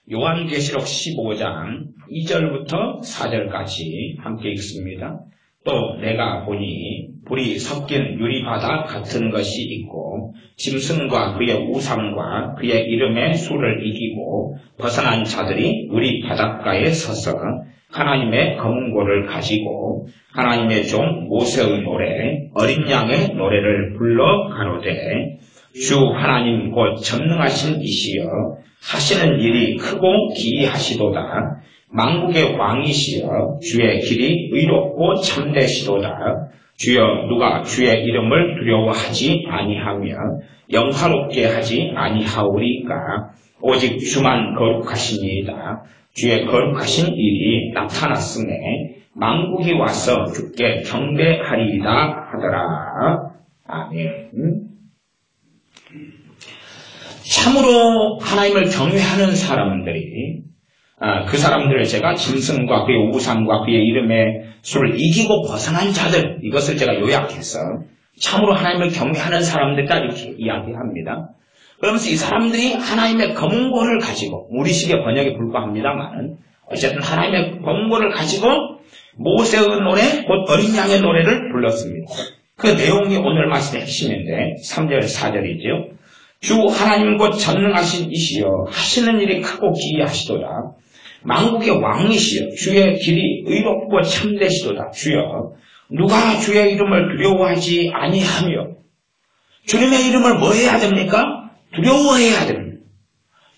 요한계시록 15장 2절부터 4절까지 함께 읽습니다. 또 내가 보니 불이 섞인 유리바다 같은 것이 있고 짐승과 그의 우상과 그의 이름의 수를 이기고 벗어난 자들이 유리 바닷가에 서서 하나님의 검은고를 가지고 하나님의 종 모세의 노래 어린 양의 노래를 불러 가로되 주 하나님 곧 전능하신 이시여 하시는 일이 크고 기이하시도다. 만국의 왕이시여 주의 길이 의롭고 참되시도다. 주여 누가 주의 이름을 두려워하지 아니하며 영화롭게 하지 아니하오리까. 오직 주만 거룩하시니이다. 주의 거룩하신 일이 나타났음에 만국이 와서 주께 경배하리이다 하더라. 아멘. 참으로 하나님을 경외하는 사람들이 그 사람들을 제가 짐승과 그의 우상과 그의 이름의 수를 이기고 벗어난 자들, 이것을 제가 요약해서 참으로 하나님을 경외하는 사람들이다 이렇게 이야기합니다. 그러면서 이 사람들이 하나님의 검은고를 가지고, 우리식의 번역에 불과합니다만 어쨌든 하나님의 검은고를 가지고 모세의 노래, 곧 어린 양의 노래를 불렀습니다. 그 내용이 오늘 말씀의 핵심인데 3절 4절이죠. 주 하나님 곧 전능하신 이시여 하시는 일이 크고 기이하시도다. 만국의 왕이시여 주의 길이 의롭고 참되시도다. 주여 누가 주의 이름을 두려워하지 아니하며, 주님의 이름을 뭐 해야 됩니까? 두려워해야 됩니다.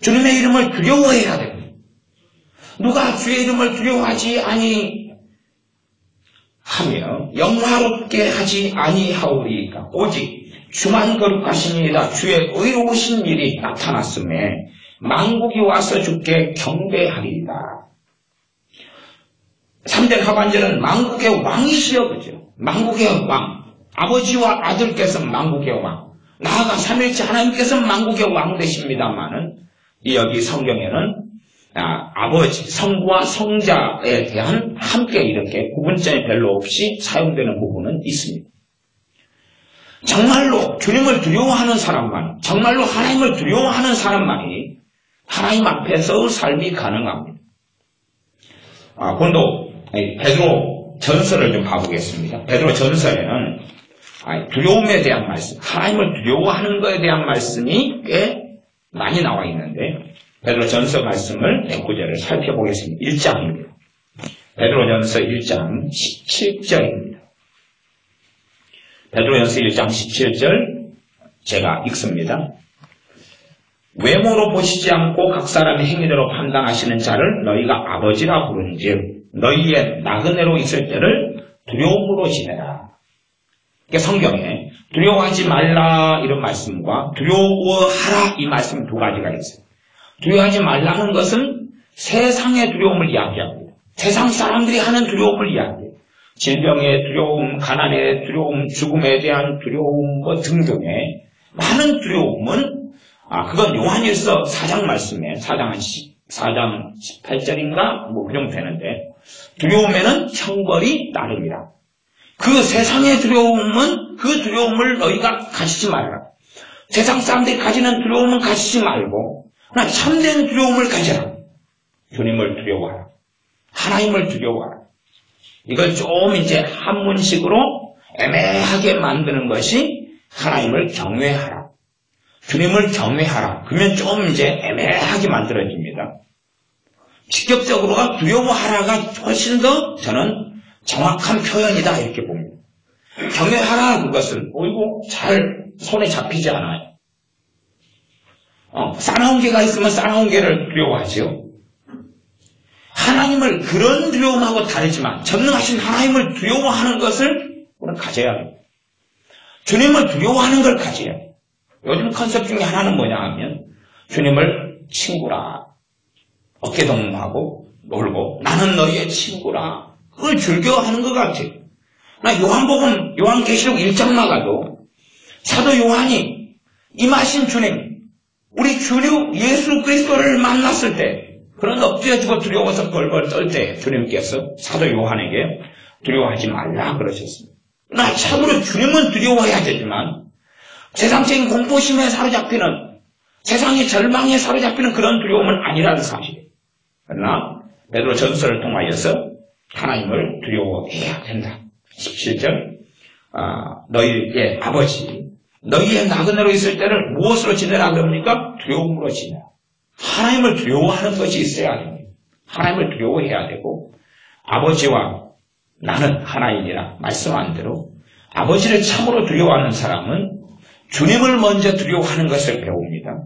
주님의 이름을 두려워해야 됩니다. 누가 주의 이름을 두려워하지 아니하며 영화롭게 하지 아니하오리까. 오직 주만 거룩하시니이다. 주의 의로우신 일이 나타났음에 만국이 와서 주께 경배하리이다. 3절 하반절은 만국의 왕이시여, 그죠? 만국의 왕. 아버지와 아들께서 만국의 왕. 나아가 삼일째 하나님께서 만국의 왕 되십니다만은, 여기 성경에는 아버지, 성부와 성자에 대한 함께 이렇게 구분점이 별로 없이 사용되는 부분은 있습니다. 정말로 주님을 두려워하는 사람만, 정말로 하나님을 두려워하는 사람만이 하나님 앞에서 삶이 가능합니다. 오늘도 베드로 전서를 좀 봐보겠습니다. 베드로 전서에는 두려움에 대한 말씀, 하나님을 두려워하는 것에 대한 말씀이 꽤 많이 나와 있는데, 베드로 전서 말씀을 9절을 살펴보겠습니다. 1장입니다. 베드로 전서 1장 17절입니다. 베드로전서 1장 17절 제가 읽습니다. 외모로 보시지 않고 각 사람의 행위대로 판단하시는 자를 너희가 아버지라 부른즉 너희의 나그네로 있을 때를 두려움으로 지내라. 성경에 두려워하지 말라 이런 말씀과 두려워하라 이 말씀 두 가지가 있어요. 두려워하지 말라는 것은 세상의 두려움을 이야기합니다. 세상 사람들이 하는 두려움을 이야기해요. 질병의 두려움, 가난의 두려움, 죽음에 대한 두려움 등등의 많은 두려움은 그건 요한일서 4장 말씀에 4장 18절인가 그 정도 되는데, 두려움에는 형벌이 따릅니다. 그 세상의 두려움은 그 두려움을 너희가 가지지 말아라. 세상 사람들이 가지는 두려움은 가지지 말고 그러나 참된 두려움을 가져라. 주님을 두려워하라. 하나님을 두려워하라. 이걸 좀 이제 한문식으로 애매하게 만드는 것이 하나님을 경외하라. 주님을 경외하라. 그러면 좀 이제 애매하게 만들어집니다. 직접적으로가 두려워하라가 훨씬 더 저는 정확한 표현이다 이렇게 봅니다. 경외하라 그것은 잘 손에 잡히지 않아요. 싸나운 개가 있으면 싸나운 개를 두려워하죠. 하나님을 그런 두려움하고 다르지만 전능하신 하나님을 두려워하는 것을 우리는 가져야 합니다. 주님을 두려워하는 걸 가져야 해요. 요즘 컨셉 중에 하나는 뭐냐 하면 주님을 친구라 어깨동무하고 놀고 나는 너희의 친구라 그걸 즐겨하는 것 같아요. 나 요한복음 요한계시록 1장만 가도 사도 요한이 임하신 주님 우리 주류 예수 그리스도를 만났을 때 그런 엎드려지고 두려워서 벌벌 떨 때 주님께서 사도 요한에게 두려워하지 말라 그러셨습니다. 나 참으로 주님은 두려워해야 되지만 세상적인 공포심에 사로잡히는 세상의 절망에 사로잡히는 그런 두려움은 아니라는 사실. 그러나 베드로 전서를 통하여서 하나님을 두려워해야 된다. 17절 너희의 아버지 너희의 나그네로 있을 때를 무엇으로 지내라 그럽니까? 두려움으로 지내라. 하나님을 두려워하는 것이 있어야 됩니다. 하나님을 두려워해야 되고 아버지와 나는 하나이니라 말씀한 대로 아버지를 참으로 두려워하는 사람은 주님을 먼저 두려워하는 것을 배웁니다.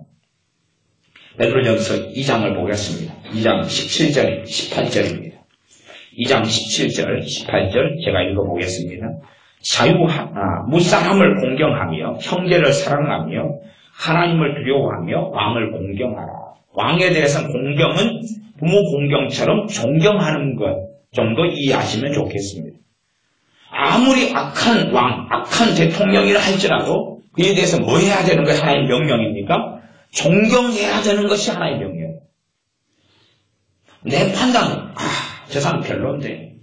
베드로전서 2장을 보겠습니다. 2장 17절, 18절입니다. 2장 17절, 18절 제가 읽어보겠습니다. 무사람을 공경하며 형제를 사랑하며 하나님을 두려워하며 왕을 공경하라. 왕에 대해서는 공경은 부모 공경처럼 존경하는 것 정도 이해하시면 좋겠습니다. 아무리 악한 왕, 악한 대통령이라 할지라도 그에 대해서 뭐 해야 되는 것이 하나님의 명령입니까? 존경해야 되는 것이 하나님의 명령. 내 판단은 저 사람 별론데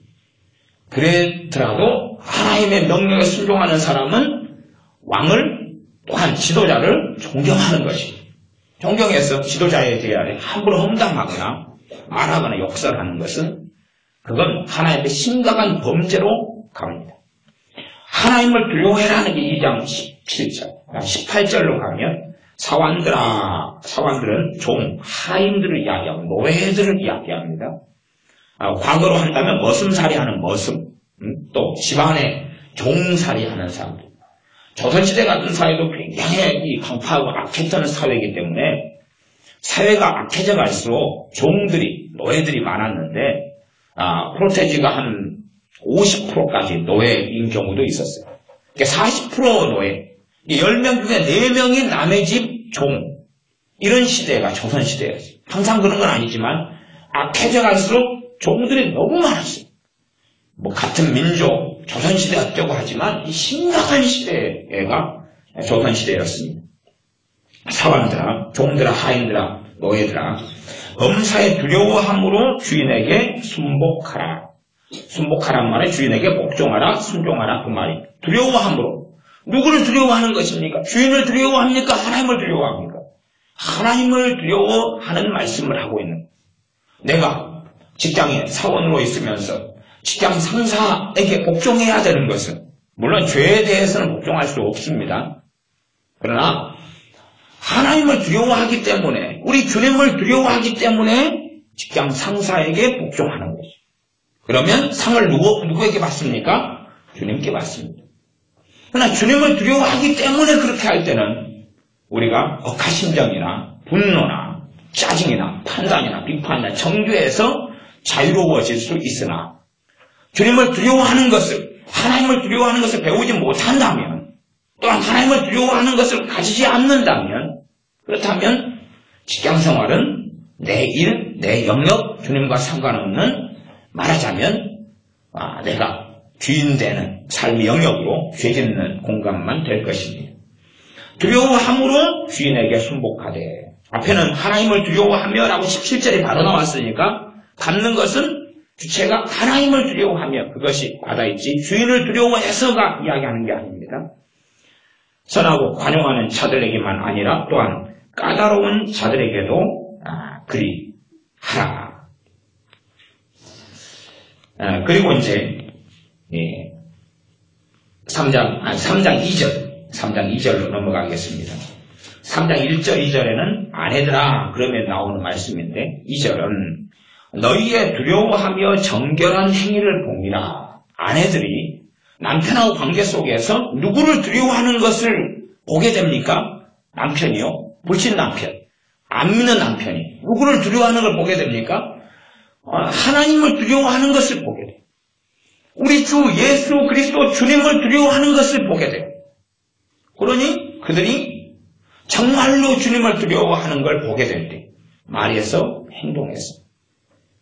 그랬더라도 하나님의 명령에 순종하는 사람은 왕을 또한 지도자를 존경하는 것입니다. 존경해서 지도자에 대해 함부로 험담하거나 말하거나 욕설하는 것은 그건 하나님의 심각한 범죄로 갑니다. 하나님을 두려워해라는 게 2장 17절, 18절로 가면 사관들은 종, 하인들을 이야기하고 노예들을 이야기합니다. 과거로 한다면 머슴살이하는 머슴, 또 집안에 종살이하는 사람들. 조선시대 같은 사회도 굉장히 강파하고 악했던 사회이기 때문에 사회가 악해져 갈수록 종들이, 노예들이 많았는데 프로테지가 한 50%까지 노예인 경우도 있었어요. 그러니까 40% 노예, 10명 중에 4명이 남의 집 종, 이런 시대가 조선시대였어요. 항상 그런 건 아니지만 악해져 갈수록 종들이 너무 많았어요. 같은 민족, 조선시대 어쩌고 하지만 심각한 시대가 조선시대였습니다. 사관들아, 종들아, 하인들아, 노예들아, 범사에 두려워함으로 주인에게 순복하라. 순복하란 말에 주인에게 복종하라, 순종하라 그 말이. 두려워함으로. 누구를 두려워하는 것입니까? 주인을 두려워합니까? 하나님을 두려워합니까? 하나님을 두려워하는 말씀을 하고 있는 거예요. 내가 직장에 사원으로 있으면서 직장 상사에게 복종해야 되는 것은 물론 죄에 대해서는 복종할 수 없습니다. 그러나 하나님을 두려워하기 때문에 우리 주님을 두려워하기 때문에 직장 상사에게 복종하는 것이죠. 그러면 상을 누구에게 받습니까? 주님께 받습니다. 그러나 주님을 두려워하기 때문에 그렇게 할 때는 우리가 억하심정이나 분노나 짜증이나 판단이나 비판이나 정죄에서 자유로워질 수 있으나 주님을 두려워하는 것을, 하나님을 두려워하는 것을 배우지 못한다면, 또한 하나님을 두려워하는 것을 가지지 않는다면, 그렇다면 직장생활은 내 일, 내 영역, 주님과 상관없는, 말하자면 내가 주인되는 삶의 영역으로 죄 짓는 공간만 될 것입니다. 두려워함으로 주인에게 순복하되, 앞에는 하나님을 두려워하며 라고 17절이 바로 나왔으니까 갖는 것은 주체가 하나님을 두려워하며 그것이 받아있지 주인을 두려워해서가 이야기하는 게 아닙니다. 선하고 관용하는 자들에게만 아니라 또한 까다로운 자들에게도 그리 하라. 그리고 이제 3장 2절로 넘어가겠습니다. 3장 1절 2절에는 아내들아 그러면 나오는 말씀인데 2절은 너희의 두려워하며 정결한 행위를 봅니다. 아내들이 남편하고 관계 속에서 누구를 두려워하는 것을 보게 됩니까? 남편이요. 불신 남편. 안 믿는 남편이 누구를 두려워하는 걸 보게 됩니까? 하나님을 두려워하는 것을 보게 돼요. 우리 주 예수 그리스도 주님을 두려워하는 것을 보게 돼요. 그러니 그들이 정말로 주님을 두려워하는 걸 보게 될 때 말에서 행동에서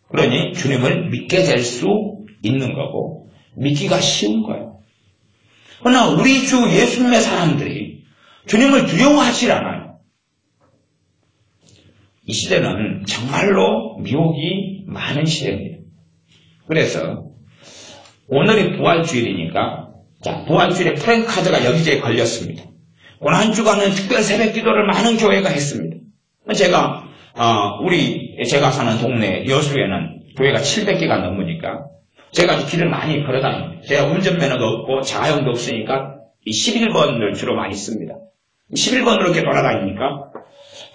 그러니 주님을 믿게 될 수 있는 거고 믿기가 쉬운 거예요. 그러나 우리 주 예수님의 사람들이 주님을 두려워하지 않아요. 이 시대는 정말로 미혹이 많은 시대입니다. 그래서 오늘이 부활주일이니까 부활주일에 프랭카드가 여기저기 걸렸습니다. 오늘 한 주간은 특별 새벽 기도를 많은 교회가 했습니다. 제가 제가 사는 동네 여수에는 교회가 700개가 넘으니까 제가 길을 많이 걸어다닙니다. 제가 운전면허도 없고 자가용도 없으니까 이 11번을 주로 많이 씁니다. 11번으로 이렇게 돌아다니니까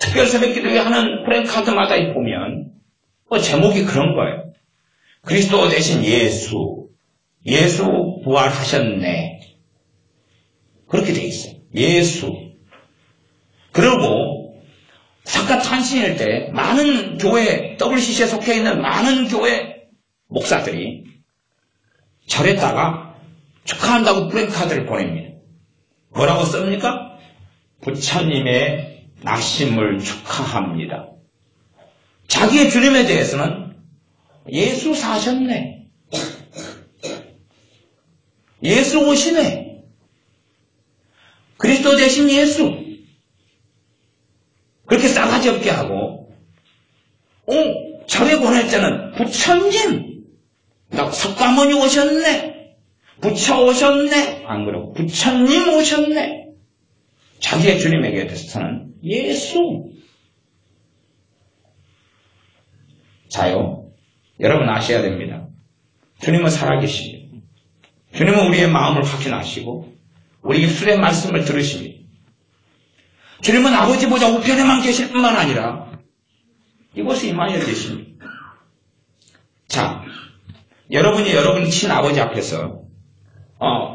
특별 새벽 기도회 하는 프랜카드마다 보면 제목이 그런 거예요. 그리스도 대신 예수 부활하셨네. 그렇게 돼 있어요. 예수. 그리고 사과 탄신일 때 많은 교회, WCC에 속해 있는 많은 교회 목사들이 절에다가 축하한다고 프랜카드를 보냅니다. 뭐라고 씁니까? 부처님의 나심을 축하합니다. 자기의 주님에 대해서는 예수 사셨네. 예수 오시네. 그리스도 대신 예수. 그렇게 싸가지 없게 하고, 절에 보낼 때는 부처님, 석가모니 오셨네. 부처 오셨네. 안 그러고 부처님 오셨네. 자기의 주님에게 대해서는 예수. 자요, 여러분 아셔야 됩니다. 주님은 살아계시죠. 주님은 우리의 마음을 확인하시고 우리 입술의 말씀을 들으십니다. 주님은 아버지 보좌 우편에만 계실 뿐만 아니라 이곳에 임하여 계십니다. 자, 여러분이 여러분 친아버지 앞에서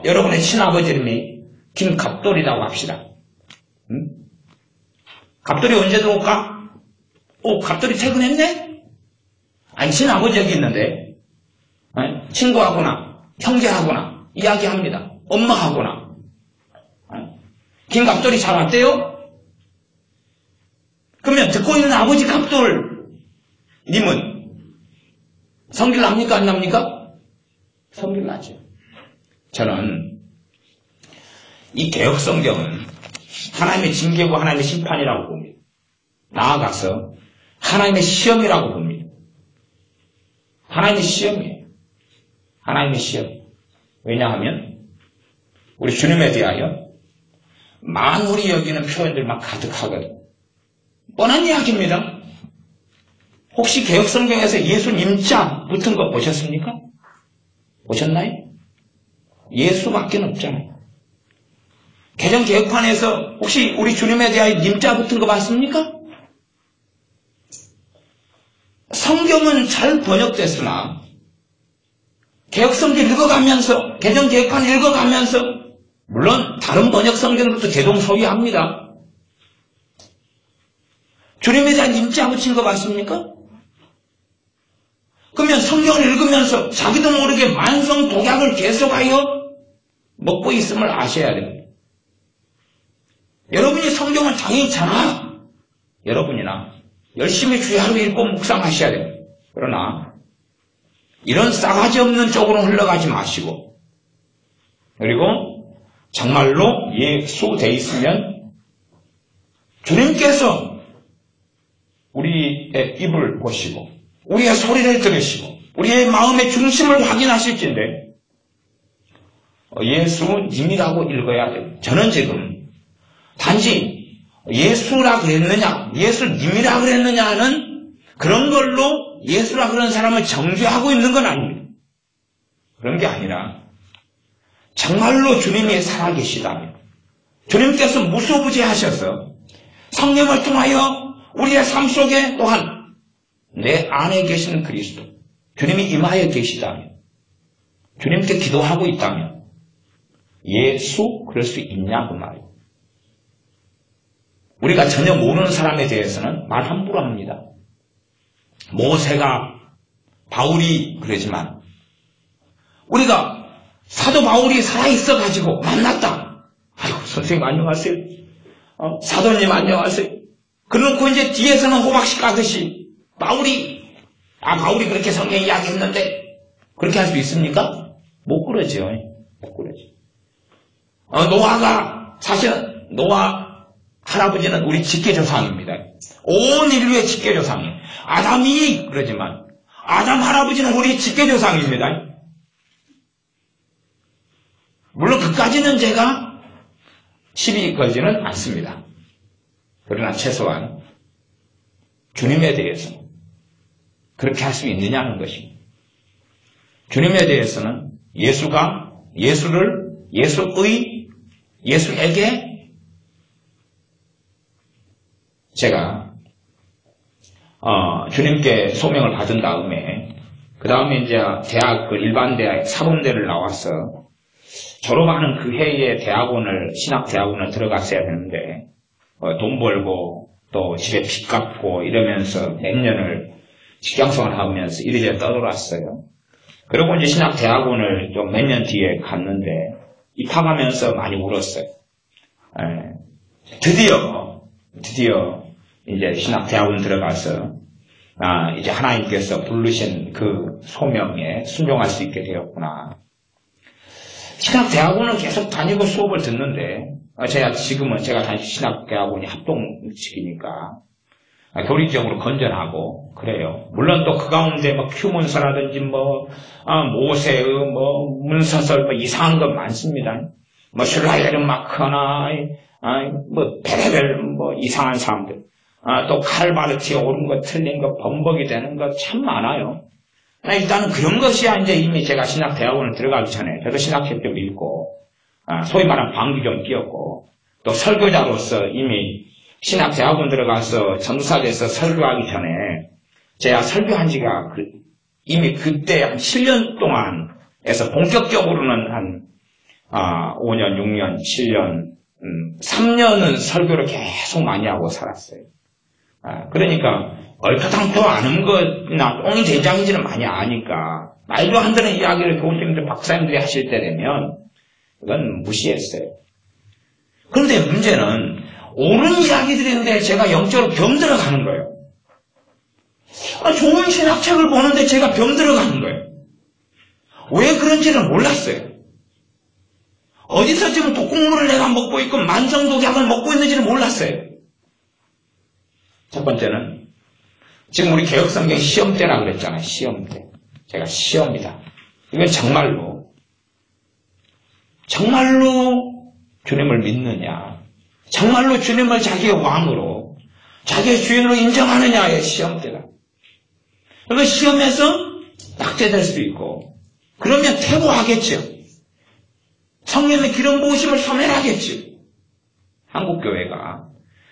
여러분의 친아버지 이름이 김갑돌이라고 합시다. 응? 갑돌이 언제 들어올까? 갑돌이 퇴근했네? 아니, 친아버지 여기 있는데 친구하거나 형제하거나 이야기합니다. 엄마하거나 김갑돌이 잘 왔대요? 그러면 듣고 있는 아버지 갑돌님은 성질 납니까? 안 납니까? 성질 나죠. 저는 이 개혁성경은 하나님의 징계고 하나님의 심판이라고 봅니다. 나아가서 하나님의 시험이라고 봅니다. 하나님의 시험이에요. 하나님의 시험. 왜냐하면 우리 주님에 대하여 만물이 여기는 표현들만 가득하거든요. 뻔한 이야기입니다. 혹시 개혁성경에서 예수님자 붙은 거 보셨습니까? 보셨나요? 예수밖에 없잖아요. 개정개혁판에서 혹시 우리 주님에 대하여 님자 붙은 거 봤습니까? 성경은 잘 번역됐으나 개혁성경 읽어가면서 개정개혁판 읽어가면서 물론 다른 번역 성경들도 대동소이합니다. 주님에 대한 님자 붙인 거 봤습니까? 그러면 성경을 읽으면서 자기도 모르게 만성 독약을 계속하여 먹고 있음을 아셔야 됩니다. 여러분이 성경을 당연히 잘 여러분이나 열심히 주의 하루 읽고 묵상하셔야 됩니다. 그러나 이런 싸가지 없는 쪽으로 흘러가지 마시고 그리고 정말로 예수 돼 있으면 주님께서 우리의 입을 보시고 우리의 소리를 들으시고 우리의 마음의 중심을 확인하실 텐데 예수님이라고 읽어야 돼요. 저는 지금 단지 예수라 그랬느냐 예수님이라 그랬느냐는 그런 걸로 예수라 그런 사람을 정죄하고 있는 건 아닙니다. 그런 게 아니라 정말로 주님이 살아계시다면 주님께서 무소부지하셔서 성령을 통하여 우리의 삶 속에 또한 내 안에 계시는 그리스도 주님이 임하여 계시다면 주님께 기도하고 있다면 예수 그럴 수 있냐 그 말이에요. 우리가 전혀 모르는 사람에 대해서는 말 함부로 합니다. 모세가 바울이 그러지만 우리가 사도 바울이 살아있어 가지고 만났다. 아이고 선생님 안녕하세요. 사도님 안녕하세요. 그러놓고 이제 뒤에서는 호박씨 까듯이 바울이 그렇게 성경 이야기했는데 그렇게 할 수 있습니까? 못 그러죠. 못 그러죠. 노아가 사실 노아 할아버지는 우리 직계조상입니다. 온 인류의 직계조상이에요. 아담이 그러지만 아담 할아버지는 우리 직계조상입니다. 물론 그까지는 제가 시비 걸지는 않습니다. 그러나 최소한 주님에 대해서는 그렇게 할 수 있느냐는 것입니다. 주님에 대해서는 예수에게 제가 주님께 소명을 받은 다음에 그 다음에 이제 대학 일반 대학 사범대를 나와서 졸업하는 그 해에 신학대학원을 들어갔어야 되는데 돈 벌고 또 집에 빚 갚고 이러면서 몇 년을 직장생활 하면서 이리저리 떠돌았어요. 그리고 이제 신학대학원을 좀 몇 년 뒤에 갔는데 입학하면서 많이 울었어요. 드디어 이제 신학대학원 들어가서 이제 하나님께서 부르신 그 소명에 순종할 수 있게 되었구나. 신학대학원은 계속 다니고 수업을 듣는데 지금은 제가 다니는 신학대학원이 합동식이니까 교리적으로 건전하고 그래요. 물론 또 그 가운데 휴문서라든지 모세의 문서설 이상한 것 많습니다. 슐라이르 마크나 베레벨 이상한 사람들. 또 칼바르티에 옳은 것 틀린 것 범벅이 되는 것 참 많아요. 일단은 그런 것이야 이제 이미 제가 신학대학원을 들어가기 전에 저도 신학책 좀 읽고 소위 말하는 방귀 좀 뀌었고 또 설교자로서 이미 신학대학원 들어가서 전도사에서 설교하기 전에 제가 설교한 지가 이미 그때 한 7년 동안에서 본격적으로는 한 5년, 6년, 7년, 3년은 설교를 계속 많이 하고 살았어요. 그러니까 얼토당토 아는 것이나 똥이 된장인지는 많이 아니까 말도 안 되는 이야기를 교수님들, 박사님들이 하실 때 되면 그건 무시했어요. 그런데 문제는 옳은 이야기들인데 제가 영적으로 병들어가는 거예요. 좋은 신학책을 보는데 제가 병들어가는 거예요. 왜 그런지는 몰랐어요. 어디서 지금 독국물을 내가 먹고 있고 만성독약을 먹고 있는지는 몰랐어요. 첫 번째는 지금 우리 개혁성경 시험 때라 그랬잖아요. 시험 때. 제가 시험이다. 이건 정말로 주님을 믿느냐, 정말로 주님을 자기의 왕으로, 자기의 주인으로 인정하느냐의 시험 때다. 그러니까 시험에서 낙제될 수도 있고, 그러면 퇴보하겠죠. 성령의 기름 부으심을 소멸하겠죠. 한국교회가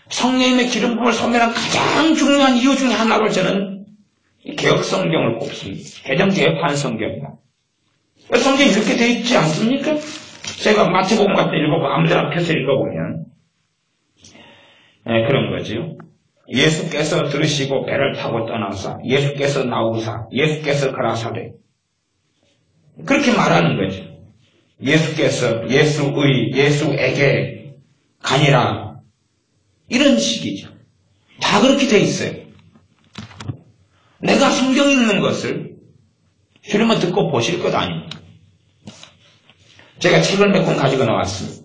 성령의 기름 부음을 소멸한 가장 중요한 이유 중에 하나로 저는 개혁성경을 꼽습니다. 개정개혁한 성경이다. 성경이 이렇게 되어 있지 않습니까? 제가 마태복음 같은 거 읽어보면 아무데나 펴서 읽어보면 그런 거죠. 예수께서 들으시고 배를 타고 떠나사 예수께서 나오사 예수께서 가라사대 그렇게 말하는 거죠. 예수에게 가니라 이런 식이죠. 다 그렇게 돼 있어요. 내가 성경 읽는 것을 주님은 듣고 보실 것 아닙니다. 제가 책을 몇 권 가지고 나왔습니다.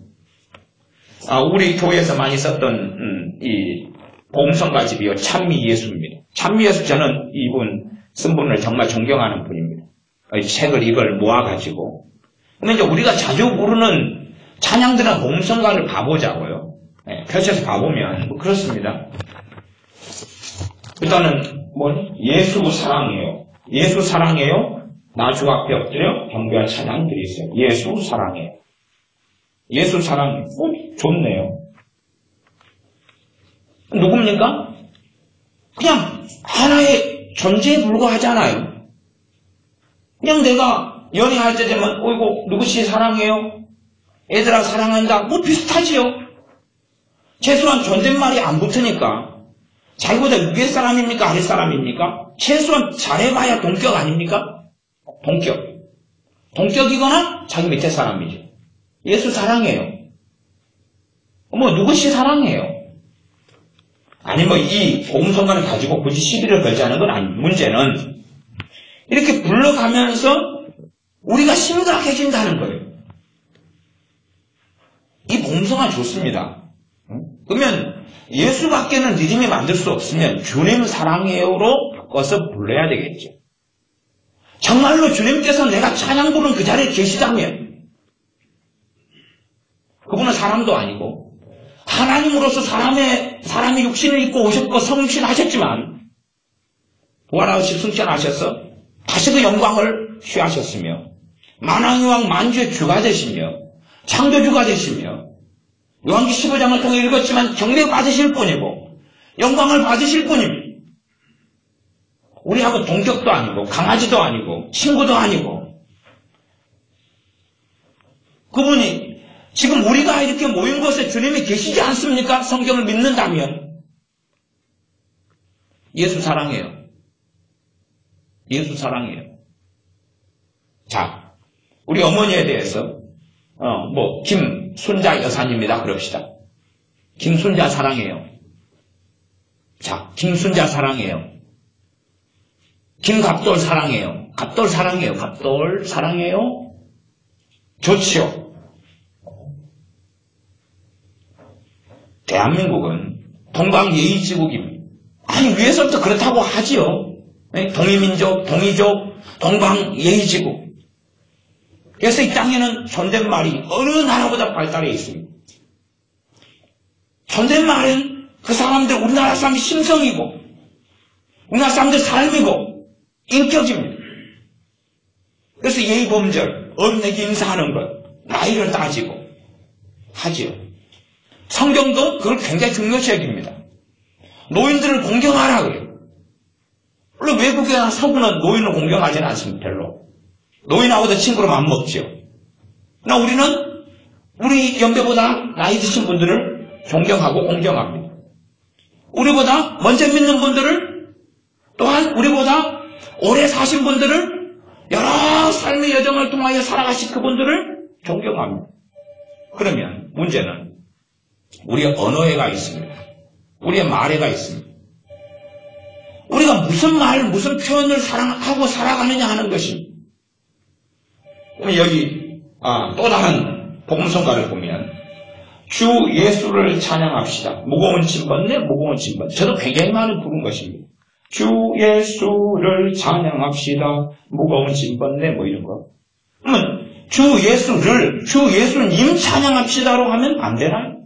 우리 교회에서 많이 썼던 이 복음성가집이요. 찬미예수입니다. 찬미예수 저는 이분 쓴 분을 정말 존경하는 분입니다. 이 책을 이걸 모아가지고 근데 이제 우리가 자주 부르는 찬양들이나 복음성가를 봐보자고요. 펼쳐서 봐보면 그렇습니다. 일단은 예수 사랑해요. 예수 사랑해요. 나 주 앞에 엎드려 경배할 찬양들이 있어요. 예수 사랑해요. 예수 사랑해요. 좋네요. 누굽니까? 그냥 하나의 존재에 불과하잖아요. 그냥 내가 연애할 때 되면 어이구 누구씨 사랑해요? 애들아 사랑한다. 비슷하지요. 최소한 존댓말이 안 붙으니까 자기보다 위에 사람입니까? 아래 사람입니까? 최소한 잘해봐야 동격 아닙니까? 동격이거나 자기 밑에 사람이죠. 예수 사랑해요. 누구씨 사랑해요. 아니 이 복음성가를 가지고 굳이 시비를 걸자는 건 아니에요. 문제는 이렇게 불러가면서 우리가 심각해진다는 거예요. 이 복음성가 좋습니다. 그러면 예수밖에는 믿음이 만들 수 없으면 주님 사랑해요로 바꿔서 불러야 되겠죠. 정말로 주님께서 내가 찬양 부르는 그 자리에 계시다면 그분은 사람도 아니고 하나님으로서 사람이 육신을 입고 오셨고 성신하셨지만 부활하시고 승천하셔서 다시 그 영광을 취하셨으며 만왕의 왕 만주의 주가 되시며 창조주가 되시며 요한기 15장을 통해 읽었지만 경배 받으실 분이고 영광을 받으실 분입니다. 우리하고 동격도 아니고 강아지도 아니고 친구도 아니고 그분이 지금 우리가 이렇게 모인 곳에 주님이 계시지 않습니까? 성경을 믿는다면 예수 사랑해요. 예수 사랑해요. 자, 우리 어머니에 대해서 김순자 여사님이다 그럽시다. 김순자 사랑해요. 자, 김순자 사랑해요. 김갑돌 사랑해요. 갑돌 사랑해요. 갑돌 사랑해요. 좋지요. 대한민국은 동방예의지국입니다. 아니 위에서부터 그렇다고 하지요. 동이민족, 동이족, 동방예의지국. 그래서 이 땅에는 존댓말이 어느 나라보다 발달해 있습니다. 존댓말은 그 사람들 우리나라 사람들 심성이고 우리나라 사람들 삶이고 인격입니다. 그래서 예의범절, 어른에게 인사하는 것, 나이를 따지고 하지요. 성경도 그걸 굉장히 중요시 여깁니다. 노인들을 공경하라 그래요. 물론 외국이나 서구는 노인을 공경하지는 않습니다. 별로. 노인하고도 친구로 맘먹지요. 그러나 우리는 우리 연배보다 나이 드신 분들을 존경하고 공경합니다. 우리보다 먼저 믿는 분들을 또한 우리보다 오래 사신 분들을 여러 삶의 여정을 통하여 살아가신 그분들을 존경합니다. 그러면 문제는 우리의 언어에가 있습니다. 우리의 말에가 있습니다. 우리가 무슨 말, 무슨 표현을 사랑하고 살아가느냐 하는 것입니다. 여기 또 다른 복음성가를 보면 주 예수를 찬양합시다. 무거운 짐번네, 무거운 짐번. 저도 굉장히 많이 부른 것입니다. 주 예수를 찬양합시다. 무거운 짐번네, 이런 거. 그러면 주 예수님 찬양합시다로 하면 안 되나요?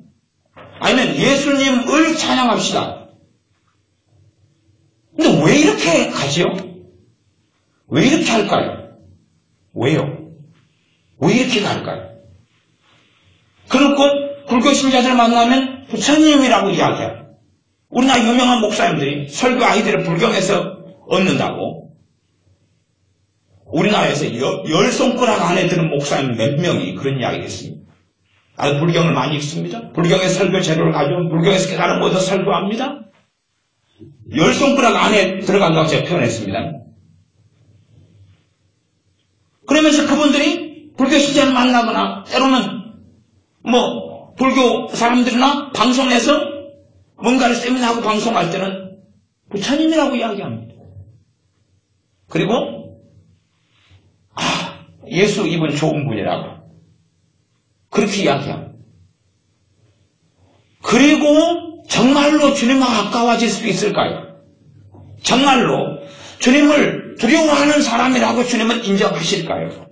아니면 예수님을 찬양합시다. 근데 왜 이렇게 가지요? 왜 이렇게 할까요? 왜요? 왜 이렇게 갈까요? 그리고 불교 신자들 만나면 부처님이라고 이야기해요. 우리나라 유명한 목사님들이 설교 아이들을 불경에서 얻는다고 우리나라에서 열 손가락 안에 드는 목사님 몇 명이 그런 이야기를 했습니다. 나도 불경을 많이 읽습니다. 불경의 설교 재료를 가지고 불경에서 깨달은 모두 설교합니다. 열 손가락 안에 들어간다고 제가 표현했습니다. 그러면서 그분들이 불교 신자를 만나거나 때로는 불교 사람들이나 방송에서 뭔가를 세미나하고 방송할 때는 부처님이라고 이야기합니다. 그리고 예수 이분 좋은 분이라고 그렇게 이야기합니다. 그리고 정말로 주님과 가까워질 수 있을까요? 정말로 주님을 두려워하는 사람이라고 주님은 인정하실까요?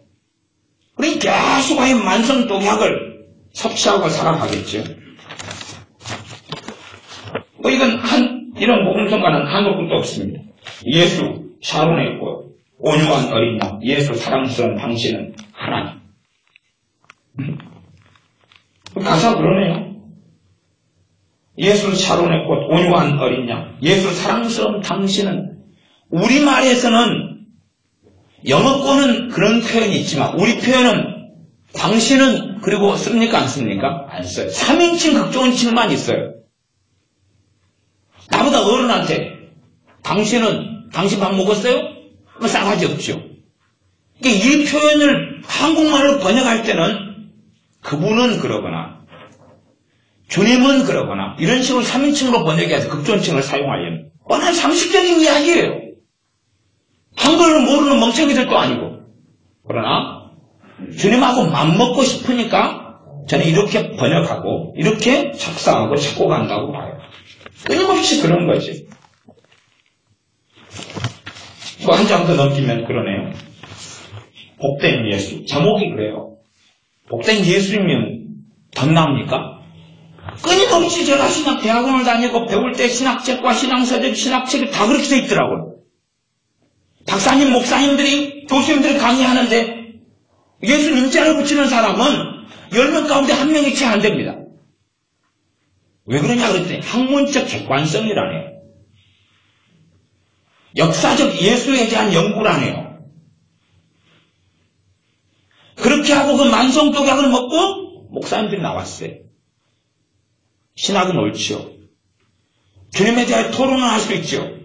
우리 계속하여 만성독약을 섭취하고 살아가겠죠. 이건 이런 복음성가는 한도 끝도 없습니다. 예수 샤론에 있고 온유한 어린 양, 예수 사랑스러운 당신은 하나님. 가사 그러네요. 예수 샤론의 꽃, 온유한 어린 양, 예수 사랑스러운 당신은 우리말에서는 영어권은 그런 표현이 있지만 우리 표현은 당신은 그리고 씁니까 안 씁니까? 안 써요. 3인칭 극존칭만 있어요. 나보다 어른한테 당신은 당신 밥 먹었어요? 싸가지 없죠. 그러니까 이 표현을 한국말로 번역할 때는 그분은 그러거나 주님은 그러거나 이런 식으로 3인칭으로 번역해서 극존칭을 사용하려면 뻔한 상식적인 이야기예요. 한글을 모르는 멍청이들도 아니고. 그러나 주님하고 맘먹고 싶으니까 저는 이렇게 번역하고 이렇게 작성하고 작곡한다고 봐요. 끊임없이 그런 거지. 한 장 더 넘기면 그러네요. 복된 예수. 제목이 그래요. 복된 예수님이면 덧나옵니까? 끊임없이 제가 대학원을 다니고 배울 때 신학책과 신앙서적, 신학책이 다 그렇게 돼 있더라고요. 박사님, 목사님들이, 교수님들이 강의하는데 예수 님자를 붙이는 사람은 10명 가운데 1명이 채 안 됩니다. 왜 그러냐 그랬더니 학문적 객관성이라네요. 역사적 예수에 대한 연구라네요. 그렇게 하고 그 만성독약을 먹고 목사님들이 나왔어요. 신학은 옳지요. 주님에 대해 토론을 할 수 있죠.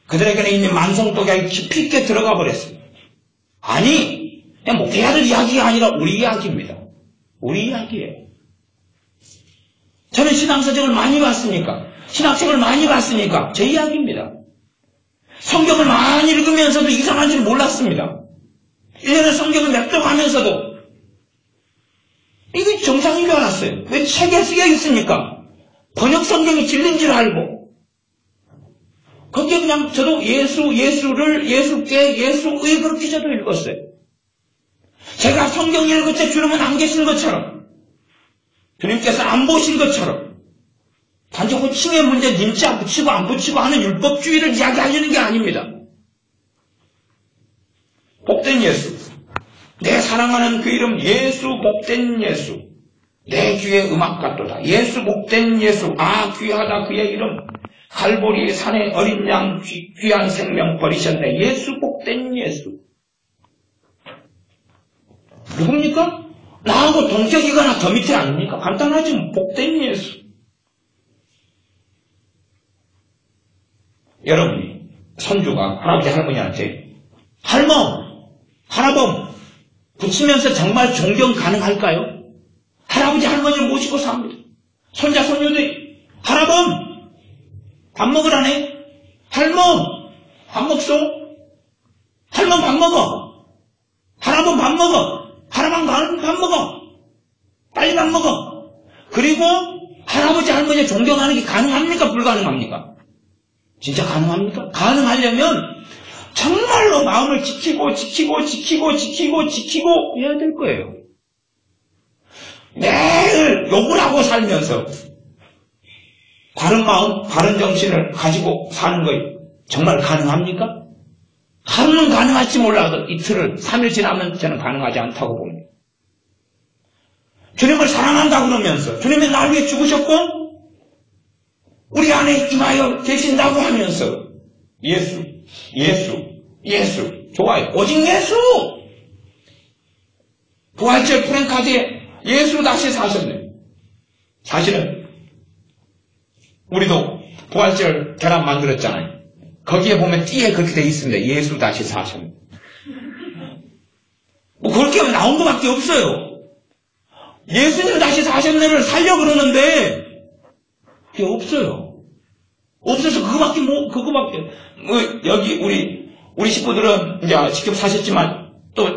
그들에게는 이미 만성독약이 깊이 있게 들어가 버렸어요. 아니, 그냥 목회자들 이야기가 아니라 우리 이야기입니다. 우리 이야기예요. 저는 신앙서적을 많이 봤으니까, 신학책을 많이 봤으니까 제 이야기입니다. 성경을 많이 읽으면서도 이상한 줄 몰랐습니다. 1년에 성경을 냅둬가면서도 이게 정상인 줄 알았어요. 왜 책에 쓰여 있으니까 번역 성경이 진리인 줄 알고 거기에 그냥 저도 예수를 예수께 예수의 그렇게 저도 읽었어요. 제가 성경 읽을 때 주님은 안 계신 것처럼 주님께서 안 보신 것처럼 단지 호칭의 문제 님자 붙이고 안 붙이고 하는 율법주의를 이야기하려는 게 아닙니다. 복된 예수, 내 사랑하는 그 이름 예수, 복된 예수, 내 귀에 음악 같도다. 예수, 복된 예수, 아 귀하다 그의 이름. 갈보리 산의 어린 양 귀한 생명 버리셨네. 예수, 복된 예수. 누굽니까? 나하고 동격이거나 더 밑에 아닙니까? 간단하지 뭐. 복된 예수. 여러분이 손주가 할아버지 할머니한테 할아범 붙이면서 정말 존경 가능할까요? 할아버지 할머니를 모시고 삽니다. 손자 손녀들이 할아범 밥 먹으라네. 할멈 밥 먹소. 할멈 밥 먹어. 할아범 밥 먹어. 할아범 밥 먹어. 빨리 밥 먹어. 그리고 할아버지 할머니 존경하는 게 가능합니까? 불가능합니까? 진짜 가능합니까? 가능하려면 정말로 마음을 지키고 해야 될 거예요. 매일 욕을 하고 살면서 바른 마음, 바른 정신을 가지고 사는 거 정말 가능합니까? 하루는 가능할지 몰라도 이틀을 3일 지나면 저는 가능하지 않다고 봅니다. 주님을 사랑한다 그러면서 주님이 날 위해 죽으셨고 우리 안에 임하여 계신다고 하면서 예수 좋아요. 오직 예수. 부활절 프랭카드에 예수 다시 사셨네. 사실은 우리도 부활절 계란 만들었잖아요. 거기에 보면 띠에 그렇게 돼 있습니다. 예수 다시 사셨네. 뭐 그렇게 나온 것밖에 없어요. 예수님 다시 사셨네를 살려 그러는데 그게 없어요. 없어서 그거밖에 여기 우리 식구들은 이제 직접 사셨지만 또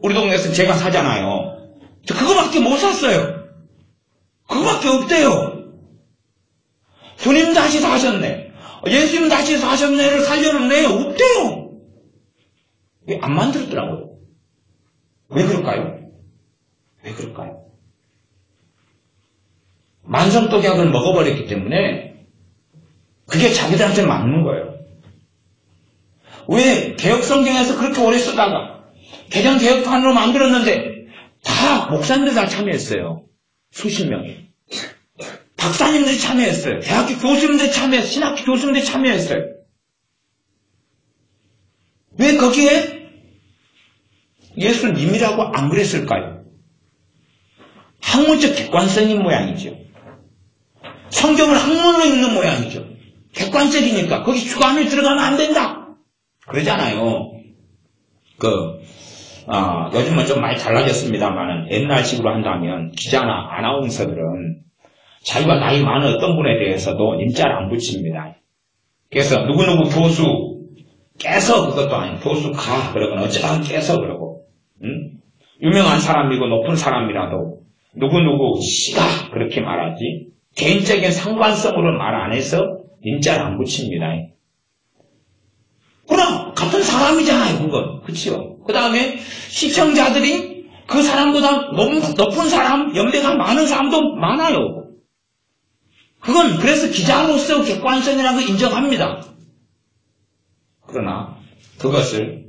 우리 동네에서 제가 사잖아요. 저 그거밖에 못 샀어요. 그거밖에 없대요. 주님 다시 사셨네. 예수님 다시 사셨네를 살려는데 없대요. 왜 안 만들었더라고요. 왜 그럴까요? 만성독약을 먹어버렸기 때문에 그게 자기들한테 맞는 거예요. 왜 개혁성경에서 그렇게 오래 쓰다가 개정 개혁판으로 만들었는데 다 목사님들 다 참여했어요. 수십 명이. 박사님들이 참여했어요. 대학교 교수님들이 참여했어요. 신학교 교수님들이 참여했어요. 왜 거기에 예수님이라고 안 그랬을까요? 학문적 객관성인 모양이죠. 성경을 학문으로 읽는 모양이죠. 객관적이니까 거기 주관이 들어가면 안 된다. 그러잖아요. 요즘은 좀 많이 달라졌습니다만 옛날식으로 한다면 기자나 아나운서들은 자기가 나이 많은 어떤 분에 대해서도 님자를 안 붙입니다. 그래서 누구누구 교수께서 그것도 아니고 교수가 그러거나 어쩌다 깨서 그러고 유명한 사람이고 높은 사람이라도 누구누구 씨가 그렇게 말하지 개인적인 상관성으로 말 안 해서 님자를 안 붙입니다. 그럼 같은 사람이잖아요. 그건. 그치요? 그 다음에 시청자들이 그 사람보다 높은 사람, 연배가 많은 사람도 많아요. 그건 그래서 기자로서 객관성이라는 걸 인정합니다. 그러나 그것을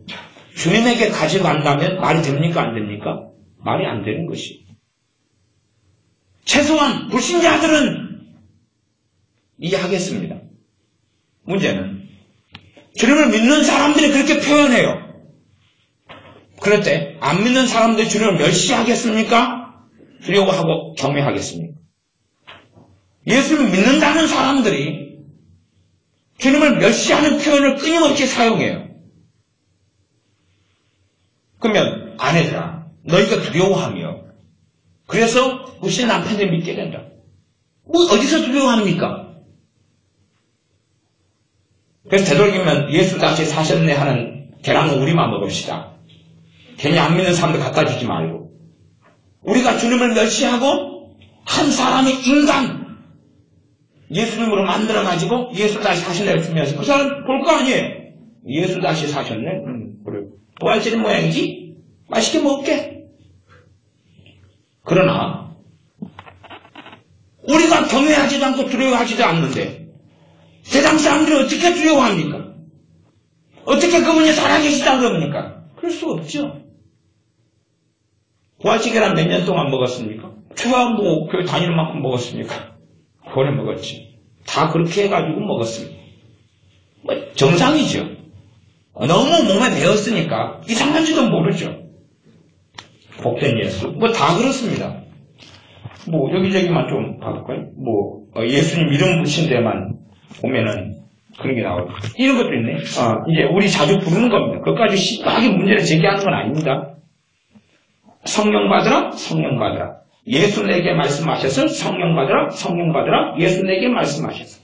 주님에게 가져간다면 말이 됩니까? 안 됩니까? 말이 안 되는 것이. 최소한 불신자들은 이해하겠습니다. 문제는 주님을 믿는 사람들이 그렇게 표현해요. 그럴 때 안 믿는 사람들이 주님을 멸시하겠습니까? 두려워하고 경외하겠습니까? 예수를 믿는다는 사람들이 주님을 멸시하는 표현을 끊임없이 사용해요. 그러면 아내들아, 너희가 두려워하며 그래서 혹시 남편을 믿게 된다. 뭐 어디서 두려워합니까? 그래서 되도록이면 예수 다시 사셨네 하는 계란은 우리만 먹읍시다. 괜히 안 믿는 사람들 갖다 주지 말고. 우리가 주님을 멸시하고 한 사람의 인간 예수님으로 만들어가지고 예수 다시 사셨네 주면서 그 사람 볼 거 아니에요. 예수 다시 사셨네? 그래. 부활절인 모양이지? 맛있게 먹을게. 그러나 우리가 경외하지도 않고 두려워하지도 않는데 세상 사람들이 어떻게 두려워합니까? 어떻게 그분이 살아계시다 그럽니까? 그럴 수 없죠. 부활치계란 몇 년 동안 먹었습니까? 제가 뭐 교회 다니는 만큼 먹었습니까? 오래 먹었지. 다 그렇게 해가지고 먹었습니다. 뭐 정상이죠. 너무 몸에 배웠으니까 이상한지도 모르죠. 복된 예수. 뭐 다 그렇습니다. 뭐 여기저기만 좀 봐볼까요? 뭐 예수님 이름 붙인 데만 보면은 그런 게 나오고 이런 것도 있네. 이제 우리 자주 부르는 겁니다. 그것까지 심하게 문제를 제기하는 건 아닙니다. 성령 받으라, 성령 받으라. 예수 내게 말씀하셔서 성령 받으라, 성령 받으라. 예수 내게 말씀하셔서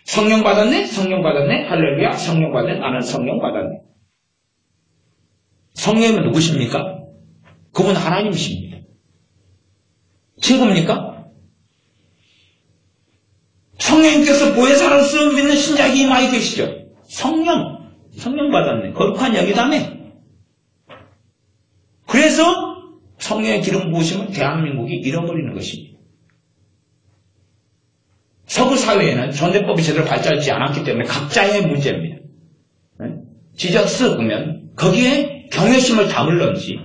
성령 받았네, 성령 받았네. 할렐루야, 성령 받았네. 나는 성령 받았네. 성령은 누구십니까? 그분 하나님이십니다. 친구입니까? 성령님께서 보혜사로서 믿는 신자에게 임하여 계시죠. 성령 받았네. 거룩한 영이다며. 그래서 성령의 기름 부으심은 대한민국이 잃어버리는 것입니다. 서구 사회에는 전대법이 제대로 발달하지 않았기 때문에 각자의 문제입니다. 지저스 보면 거기에 경외심을 담을런지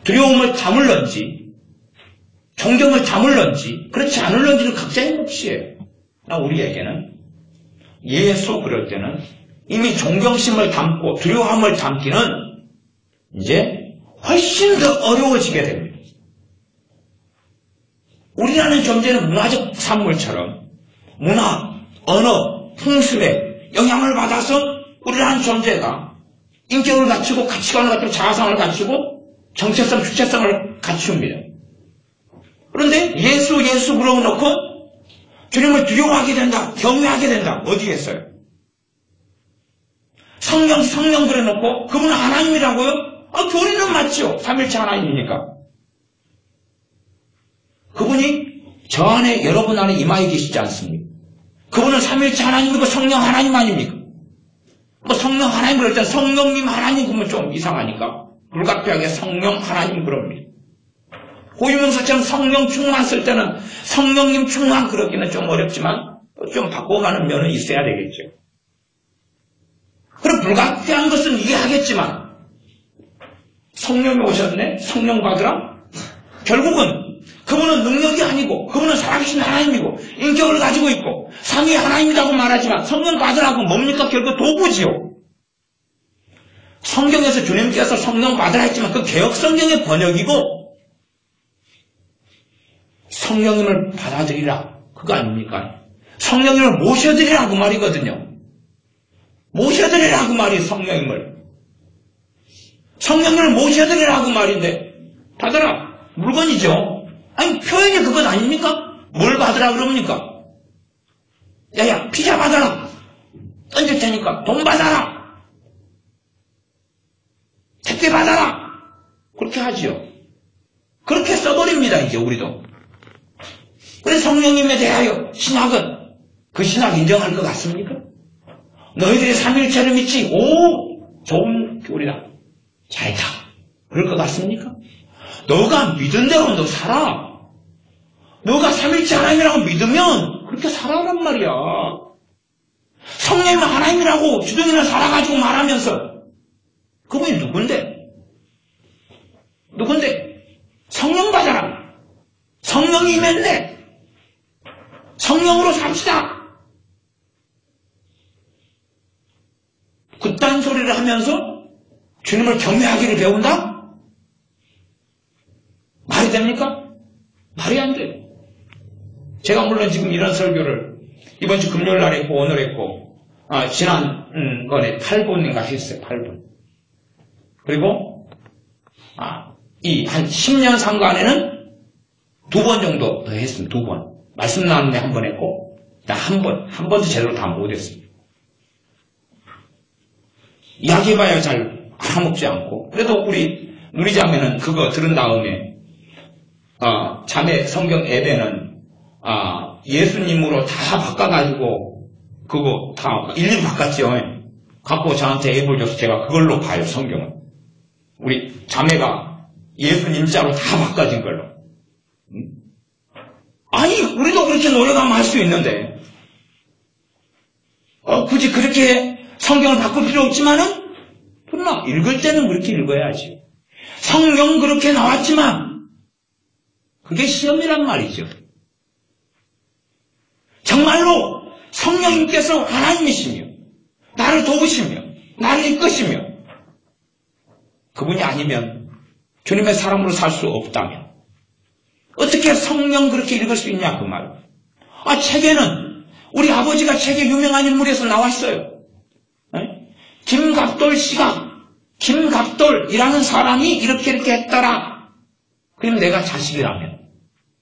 두려움을 담을런지 존경을 담을런지 그렇지 않을런지는 각자의 몫이에요. 우리에게는 예수 그럴 때는 이미 존경심을 담고 두려움을 담기는 이제 훨씬 더 어려워지게 됩니다. 우리라는 존재는 문화적 산물처럼 문화, 언어, 풍습에 영향을 받아서 우리라는 존재가 인격을 갖추고 가치관을 갖추고 자아상을 갖추고 정체성, 주체성을 갖춥니다. 그런데 예수 그러놓고 주님을 두려워하게 된다, 경외하게 된다. 어디에 있어요? 성령 그래놓고 그분은 하나님이라고요? 교리는 맞죠. 삼일체 하나님이니까. 그분이 저 안에 여러분 안에 임하여 계시지 않습니까? 그분은 삼일체 하나님이고 성령 하나님 아닙니까? 성령 하나님 그럴 때 성령님 하나님 그러면 좀 이상하니까 불가피하게 성령 하나님 그럽니다. 고유명사처럼 성령 충만 쓸 때는 성령님 충만 그러기는 좀 어렵지만 좀 바꿔가는 면은 있어야 되겠죠. 그럼 불가피한 것은 이해하겠지만 성령이 오셨네? 성령 받으라? 결국은 그분은 능력이 아니고 그분은 살아계신 하나님이고 인격을 가지고 있고 삼위 하나님이라고 말하지만 성령 받으라고 뭡니까? 결국 도구지요. 성경에서 주님께서 성령 받으라 했지만 그 개혁 성경의 번역이고 성령님을 받아들이라 그거 아닙니까? 성령님을 모셔드리라 그 말이거든요. 모셔드리라 그 말이 성령님을 모셔드리라 그 말인데 받으라 물건이죠. 아니 표현이 그것 아닙니까? 뭘 받으라 그럽니까? 야야 피자 받아라 던질 테니까 돈 받아라 택배 받아라 그렇게 하지요. 그렇게 써버립니다 이제 우리도. 그래서 성령님에 대하여 신학은 그 신학 인정할 것 같습니까? 너희들이 삼일체를 믿지 오 좋은 교리다 잘했다 그럴 것 같습니까? 너가 믿은 대로 너 살아. 너가 삼일체 하나님이라고 믿으면 그렇게 살아란 말이야. 성령이 하나님이라고 주둥이를 살아가지고 말하면서 그분이 누군데? 성령 받아라. 성령이 임했네. 성령으로 삽시다. 그딴 소리를 하면서 주님을 경외하기를 배운다? 말이 됩니까? 말이 안 돼요. 제가 물론 지금 이런 설교를 이번 주 금요일 날 했고 오늘 했고 지난번에 8분인가 했어요. 8분. 그리고 이 한 10년 상간에는 2번 정도 더 했습니다. 2번. 말씀 나눔에 1번 했고 한 번도 제대로 다 못했습니다. 이야기해봐야 잘 알아먹지 않고 그래도 우리 누리자매는 그거 들은 다음에 자매 성경 앱에는 예수님으로 다 바꿔가지고 그거 다 일일이 바꿨죠. 갖고 저한테 앱을 줘서 제가 그걸로 봐요. 성경을. 우리 자매가 예수님자로 다 바꿔진 걸로. 아니 우리도 그렇게 노력하면 할 수 있는데 굳이 그렇게 성경을 바꿀 필요 없지만은 그러나 읽을 때는 그렇게 읽어야지. 성경 그렇게 나왔지만 그게 시험이란 말이죠. 정말로 성령님께서 하나님이시며 나를 도우시며 나를 이끄시며 그분이 아니면 주님의 사람으로 살 수 없다면 어떻게 성령 그렇게 읽을 수 있냐 그 말. 책에는 우리 아버지가 책에 유명한 인물에서 나왔어요. 김갑돌 씨가 김갑돌이라는 사람이 이렇게 했더라. 그럼 내가 자식이라면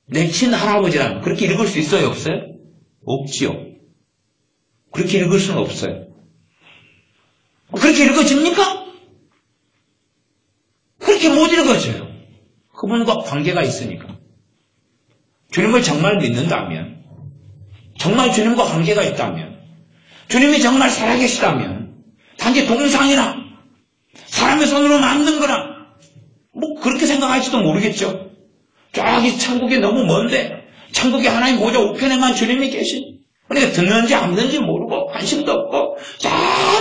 내 친할아버지라면 그렇게 읽을 수 있어요? 없어요? 없지요. 그렇게 읽을 수는 없어요. 그렇게 읽어집니까? 그렇게 못 읽어져요. 그분과 관계가 있으니까. 주님을 정말 믿는다면, 정말 주님과 관계가 있다면, 주님이 정말 살아계시다면, 단지 동상이나 사람의 손으로 만든 거나 그렇게 생각할지도 모르겠죠. 저기 천국이 너무 먼데 천국에 하나님 보좌 우편에만 주님이 계신, 그러니까 듣는지 안 듣는지 모르고 관심도 없고 저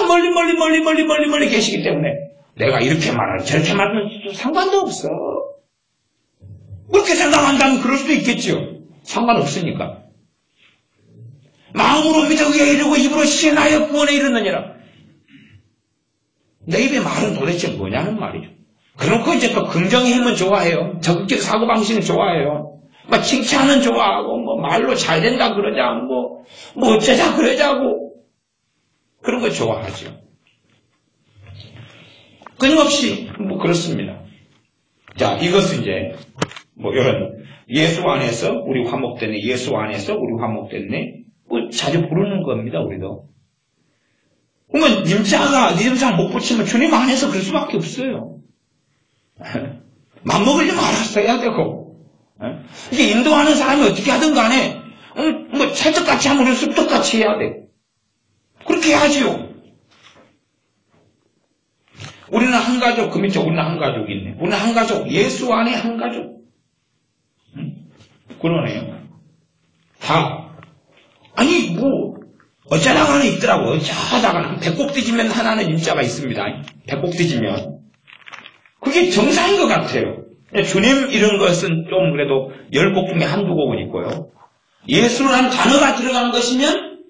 멀리 계시기 때문에 내가 이렇게 말하는 저렇게 말하는 상관도 없어. 그렇게 생각한다면 그럴 수도 있겠죠. 상관없으니까. 마음으로 믿어 의에 이르고 입으로 시인하여 구원에 이르느니라. 내 입에 말은 도대체 뭐냐는 말이죠. 그렇고 이제 또 긍정의 힘은 좋아해요. 적극적 사고방식은 좋아해요. 칭찬은 좋아하고 말로 잘 된다 그러자 어쩌자 그러자고 그런 거 좋아하죠. 끊임없이 그렇습니다. 자, 이것은 이제 이런 예수 안에서 우리 화목됐네, 예수 안에서 우리 화목됐네 자주 부르는 겁니다. 우리도. 그러면 님자가 못 붙이면 주님 안에서 그럴 수밖에 없어요. 맘먹으려면 알아서 해야 되고. 이게 인도하는 사람이 어떻게 하든 간에 찰떡같이 하면 습떡같이 해야 돼. 그렇게 해야지요. 우리는 한 가족, 그 밑에 우리는 한 가족이 있네. 우리는 한 가족, 예수 안에 한 가족. 그러네요. 어쩌다가는 있더라고. 어쩌다가는 배꼽 뒤지면 하나는 임자가 있습니다. 배꼽 뒤지면. 그게 정상인 것 같아요. 주님 이런 것은 좀 그래도 10곡 중에 한두 곡은 있고요. 예수라는 단어가 들어가는 것이면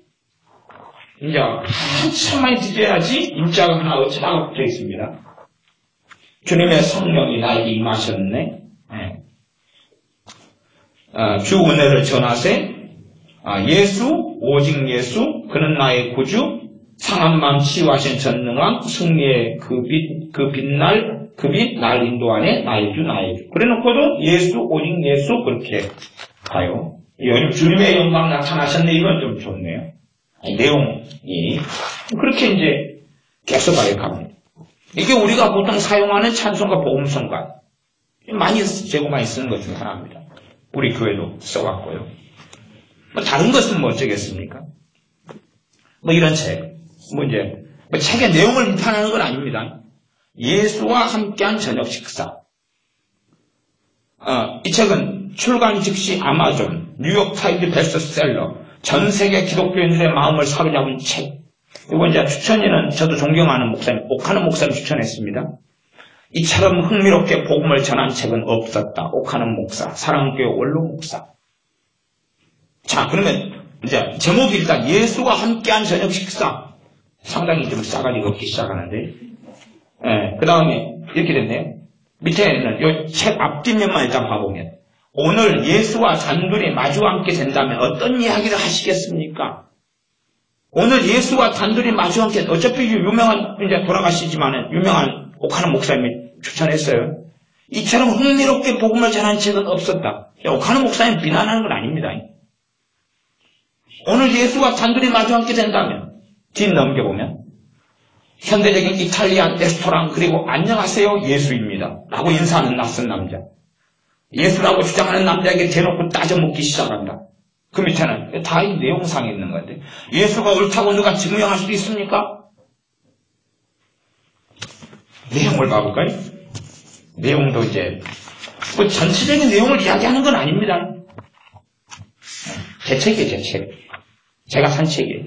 이제 한참 많이 뒤져야지 임자가 하나 어쩌다가 붙어 있습니다. 주님의 성령이 나에게 임하셨네. 주 은혜를 전하세. 예수, 오직 예수, 그는 나의 구주, 상한 마음 치유하신 전능왕, 승리의 그 빛 날 인도하네, 나의 주. 그래 놓고도 예수, 오직 예수, 그렇게 가요. 주님의 영광 나타나셨네, 이건 좀 좋네요. 내용이. 그렇게 이제 계속 가요. 이게 우리가 보통 사용하는 찬송가, 복음성가. 재고 많이 쓰는 것 중 하나입니다. 우리 교회도 써왔고요. 다른 것은 어쩌겠습니까? 이런 책. 책의 내용을 비판하는 건 아닙니다. 예수와 함께한 저녁 식사. 이 책은 출간 즉시 아마존, 뉴욕타임즈 베스트셀러, 전 세계 기독교인들의 마음을 사로잡은 책. 이거 이제 추천인은 저도 존경하는 목사님, 옥하는 목사님 추천했습니다. 이처럼 흥미롭게 복음을 전한 책은 없었다. 옥하는 목사, 사랑교회 원로 목사. 자, 그러면 이제 제목이 일단 예수와 함께한 저녁 식사. 상당히 좀 싸가지 없기 시작하는데, 그 다음에 이렇게 됐네요. 밑에는 이 책 앞뒷면만 일단 봐보면, 오늘 예수와 단둘이 마주 앉게 된다면 어떤 이야기를 하시겠습니까? 오늘 예수와 단둘이 마주 앉게, 어차피 유명한, 이제 돌아가시지만은, 유명한 옥하는 목사님이 추천했어요. 이처럼 흥미롭게 복음을 전한 책은 없었다. 옥하는 목사님 비난하는 건 아닙니다. 오늘 예수와 단둘이 마주 앉게 된다면, 뒤 넘겨보면, 현대적인 이탈리안 레스토랑, 그리고 안녕하세요 예수입니다 라고 인사하는 낯선 남자, 예수라고 주장하는 남자에게 대놓고 따져묻기 시작한다. 그 밑에는 다 이 내용상에 있는 건데, 예수가 옳다고 누가 증명할 수 있습니까? 내용을 봐볼까요? 내용도 이제 뭐 전체적인 내용을 이야기하는 건 아닙니다. 제 책이에요, 제 책. 제가 산 책이에요.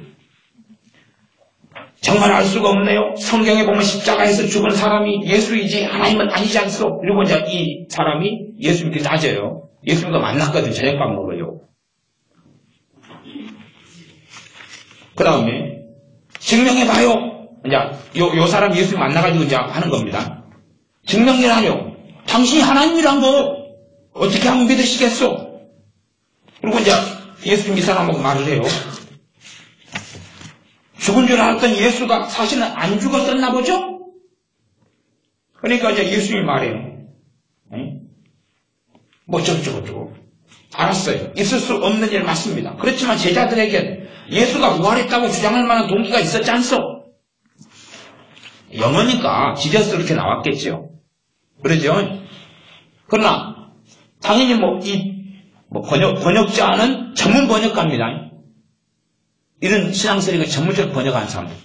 정말 알 수가 없네요. 성경에 보면 십자가에서 죽은 사람이 예수이지 하나님은 아니지 않소. 그리고 이제 이 사람이 예수님께 따져요. 예수님과 만났거든. 저녁밥 먹어요. 그 다음에 증명해봐요. 이제 요 사람 예수님 만나가지고 이제 하는 겁니다. 증명해라요. 당신이 하나님이란 거 어떻게 하면 믿으시겠소? 그리고 이제 예수님 이 사람하고 말을 해요. 죽은 줄 알았던 예수가 사실은 안 죽었었나 보죠? 그러니까 이제 예수님이 말해요. 뭐 저쩌고 알았어요. 있을 수 없는 일 맞습니다. 그렇지만 제자들에게 예수가 부활했다고 주장할 만한 동기가 있었지 않소? 영어니까 지저스 이렇게 나왔겠죠. 그러죠? 그러나 당연히 번역자는 전문 번역가입니다. 이런 신앙설익을 전문적으로 번역하는 사람들.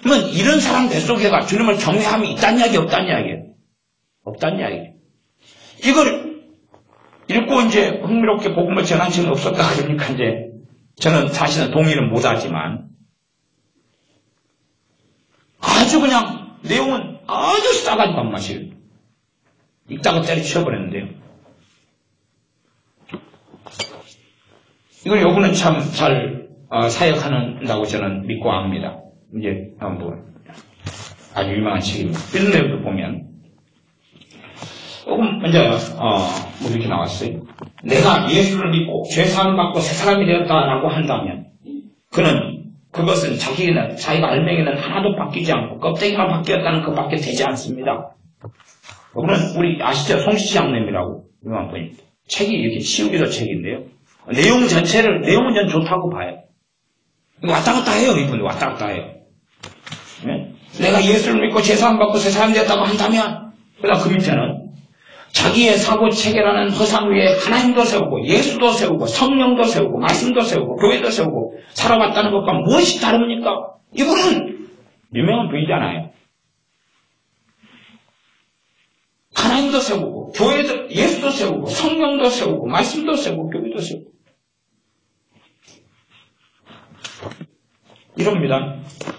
그러면 이런 사람들 속에가 주님을 경외함이 있다는 이야기, 없다는 이야기예요. 없다는 이야기예요. 이걸 읽고 이제 흥미롭게 복음을 전한 적은 없었다 그러니까 이제 저는 사실은 동의는 못하지만 아주 그냥 내용은 아주 싸가지 밥맛이에요. 읽다가 때려치워버렸는데요. 이걸 요거는 참 잘 사역한다고 저는 믿고 압니다. 이제 아주 유명한 책입니다. 이런 내용도 보면 조금 이제 뭐 이렇게 나왔어요. 내가 예수를 믿고 죄사함 받고 새 사람이 되었다라고 한다면 그것은 자기가 알맹이는 하나도 바뀌지 않고 껍데기만 바뀌었다는 것밖에 되지 않습니다. 이거는 우리 아시죠? 송시지 장님이라고 유명한 분이 책이 이렇게 치우기도 책인데요. 내용은 전 좋다고 봐요. 왔다 갔다 해요. 이분 왔다 갔다 해요. 네? 내가 예수를 믿고 죄사함 받고 새 사람 되었다고 한다면 그다음 그 밑에는 자기의 사고 체계라는 허상 위에 하나님도 세우고 예수도 세우고 성령도 세우고 말씀도 세우고 교회도 세우고 살아왔다는 것과 무엇이 다릅니까? 이분은 유명한 분이잖아요. 하나님도 세우고 교회도 예수도 세우고 성령도 세우고 말씀도 세우고 교회도 세우고 이럽니다.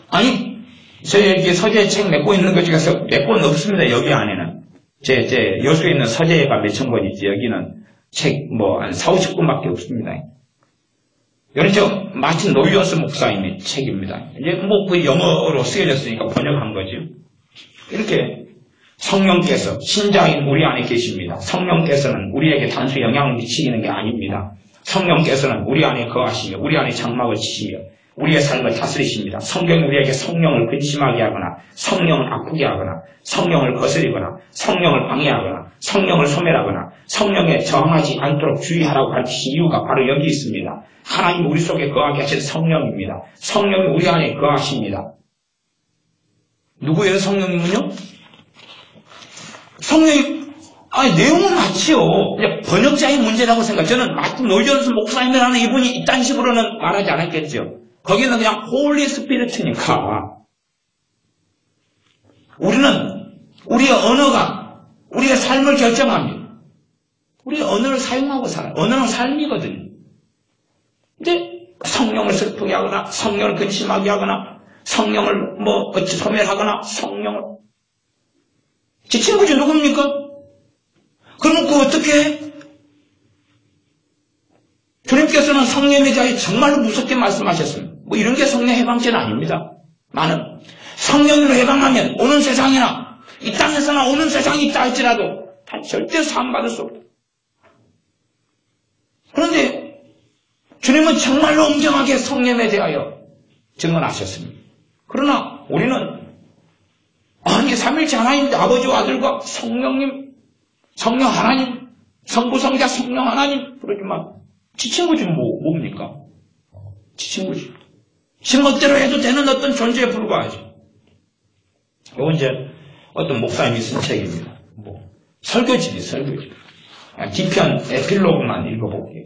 아니 저에게 서재 책 맺고 있는 것 중에서 몇 권 없습니다. 여기 안에는 제 여수에 있는 서재가 몇천 권이지 여기는 책 한 40-50권밖에 없습니다. 이건 마틴 노이어스 목사님의 책입니다. 이제 그 영어로 쓰여졌으니까 번역한 거죠. 이렇게 성령께서 신자인 우리 안에 계십니다. 성령께서는 우리에게 단수 영향을 미치는 게 아닙니다. 성령께서는 우리 안에 거하시며 우리 안에 장막을 치시며 우리의 삶을 다스리십니다. 성경이 우리에게 성령을 근심하게 하거나 성령을 아프게 하거나 성령을 거스리거나 성령을 방해하거나 성령을 소멸하거나 성령에 저항하지 않도록 주의하라고 가르치신 이유가 바로 여기 있습니다. 하나님 우리 속에 거하게 하신 성령입니다. 성령이 우리 안에 거하십니다. 누구예요 성령이면요? 성령이 내용은 맞지요. 그냥 번역자의 문제라고 생각. 저는 마틴 노이어스 목사님이라는 이분이 이딴 식으로는 말하지 않았겠죠. 거기는 그냥 홀리 스피리트니까 우리는 우리의 언어가 우리의 삶을 결정합니다. 우리의 언어를 사용하고 살아요. 언어는 삶이거든요. 근데 성령을 슬프게 하거나 성령을 근심하게 하거나 성령을 소멸하거나 성령을 지친 것이 누굽니까? 그러면 그거 어떻게 해? 주님께서는 성령에 대해 정말로 무섭게 말씀하셨습니다. 이런 게 성령 해방죄는 아닙니다. 나는 성령으로 해방하면 오는 세상이나 이 땅에서나 오는 세상이 있다 할지라도 다 절대 사함받을 수 없다. 그런데 주님은 정말로 엄정하게 성령에 대하여 증언하셨습니다. 그러나 우리는 아니 삼일체 하나님 아버지와 아들과 성령님, 성령 하나님, 성부 성자 성령 하나님 그러지만 지친 것이 뭡니까? 지친 것이 신멋대로 해도 되는 어떤 존재에 불과하죠. 이건 이제 어떤 목사님이 쓴 책입니다. 설교집이. 뒤편 에필로그만 읽어볼게요.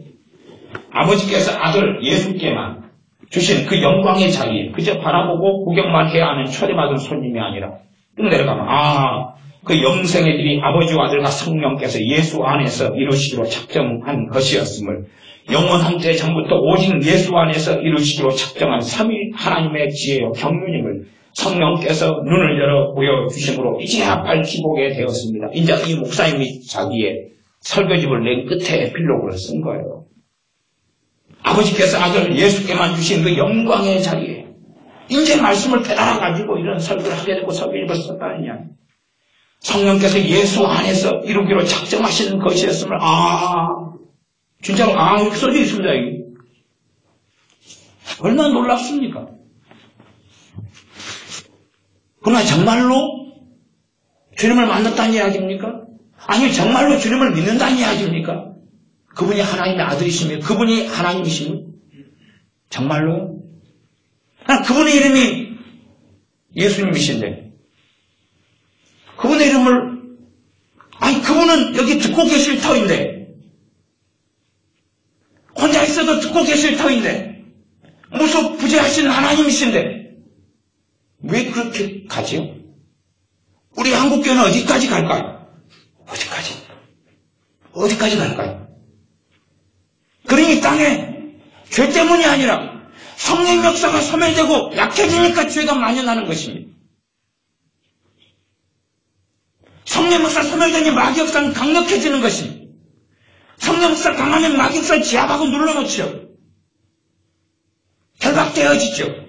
아버지께서 아들 예수께만 주신 그 영광의 자리, 그저 바라보고 구경만 해야 하는 초대받은 손님이 아니라 쭉 내려가면 그 영생의 길이 아버지와 아들과 성령께서 예수 안에서 이루시기로 작정한 것이었음을 영원한 때 전부터 오직 예수 안에서 이루시기로 작정한 삼위 하나님의 지혜요 경륜임을 성령께서 눈을 열어 보여주심으로 이제야 밝히 보게 되었습니다. 이제 이 목사님이 자기의 설교집을 낸 끝에 에필로그를 쓴 거예요. 아버지께서 아들 예수께만 주신 그 영광의 자리에 이제 말씀을 깨달아가지고 이런 설교를 하게 되고 설교집을 썼다는 이야기. 성령께서 예수 안에서 이루기로 작정하시는 것이었음을 진짜로 이렇게 써져 있습니다. 여기. 얼마나 놀랍습니까? 그러나 정말로 주님을 만났다는 이야기입니까? 아니 정말로 주님을 믿는다는 이야기입니까? 그분이 하나님의 아들이시며 그분이 하나님이시며 정말로요? 그분의 이름이 예수님이신데 그분의 이름을 그분은 여기 듣고 계실 터인데 혼자 있어도 듣고 계실 터인데 무소부재하신 하나님이신데 왜 그렇게 가지요? 우리 한국교회는 어디까지 갈까요? 어디까지 갈까요? 그러니 이 땅에 죄 때문이 아니라 성령 역사가 소멸되고 약해지니까 죄가 만연하는 것입니다. 성령 역사 소멸되니 마귀 역사는 강력해지는 것입니다. 성령 역사 강하면 마귀 역사를 제압하고 눌러놓죠. 결박되어지죠.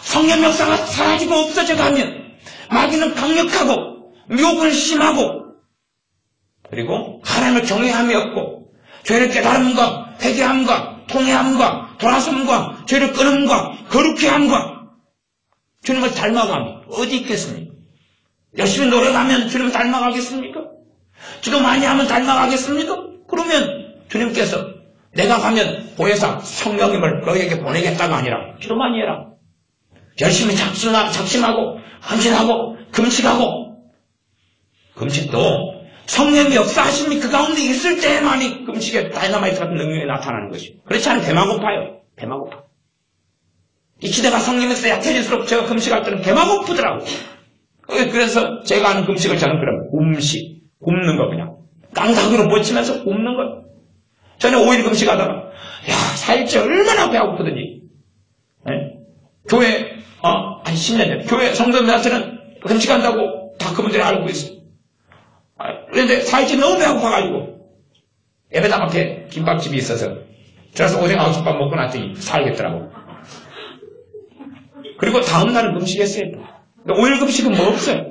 성령 역사가 사라지고 없어져 가면 마귀는 강력하고 미혹은 심하고 그리고 하나님을 경외함이 없고 죄를 깨달음과 회개함과 통회함과 돌아섬과 죄를 끊음과 거룩히 함과 주님을 닮아가면 어디 있겠습니까? 열심히 노력하면 주님을 닮아가겠습니까? 기도 많이 하면 닮아가겠습니까? 그러면 주님께서 내가 가면 보혜사 성령님을 너에게 보내겠다가 아니라 기도 많이 해라. 열심히 작심하고 헌신하고 금식하고 금식도 성령이 역사하심이 그 가운데 있을 때만이 금식의 다이너마이트 같은 능력이 나타나는 것이에요. 그렇지 않으면 배가 고파요. 배가 고파. 이 시대가 성령에서 약해질수록 제가 금식할 때는 배가 고프더라고요. 그래서 제가 하는 금식을 저는 그럼 굶는 거 그냥 깡다구로 버치면서 굶는 거. 저는 5일 금식하다가 4일째 얼마나 배가 고프든지 교회 한 10년 전에 교회 성도님들한테는 금식한다고 다 그분들이 알고 있어요. 그런데 4일째 너무 배가 고파가지고 예배당 앞에 김밥집이 있어서 들어서 오뎅하고 김밥 먹고 났더니 살겠더라고. 그리고 다음날은 금식했어요. 5일 금식은 뭐 없어요.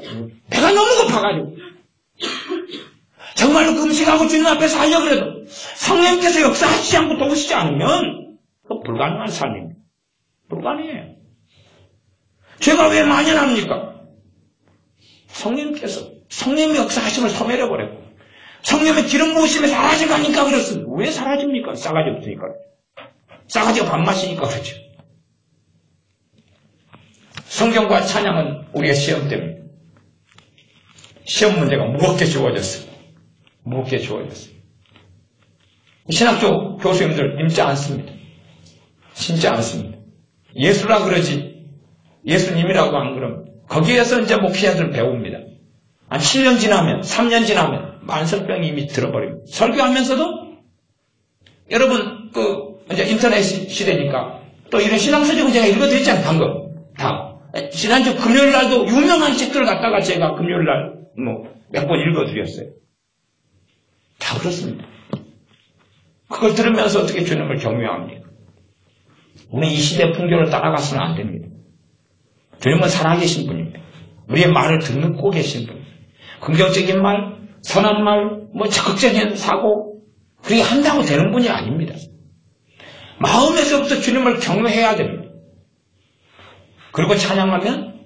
배가 너무 고파가지고 정말로 금식하고 주님 앞에서 하려고 해도 성령께서 역사하시지 않고 도우시지 않으면 그건 불가능한 삶입니다. 불가능해요. 죄가 왜 만연합니까? 성령의 역사하심을 소멸해버렸고 성령의 기름 부으심이 사라져가니까 그렇습니다. 왜 사라집니까? 싸가지 없으니까. 싸가지가 밥맛이니까 그렇죠. 성경과 찬양은 우리의 시험대입니다. 시험 문제가 무겁게 주어졌어요. 신학교 교수님들 믿지 않습니다. 진짜 않습니다. 예수라 그러지 예수님이라고 안 그러면 거기에서 이제 목회자들 배웁니다. 한 7년 지나면 3년 지나면 만성병이 이미 들어버립니다. 설교하면서도 여러분 이제 인터넷 시대니까 또 이런 신앙서적은 제가 읽어드렸잖아요, 방금. 다. 지난주 금요일 날도 유명한 책들을 갖다가 제가 금요일 날 몇 번 읽어드렸어요. 다 그렇습니다. 그걸 들으면서 어떻게 주님을 경외합니까? 우리 이 시대 풍경을 따라가서는 안 됩니다. 주님은 살아계신 분입니다. 우리의 말을 듣고 계신 분입니다. 긍정적인 말, 선한 말, 적극적인 사고, 그렇게 한다고 되는 분이 아닙니다. 마음에서부터 주님을 경외해야 됩니다. 그리고 찬양하면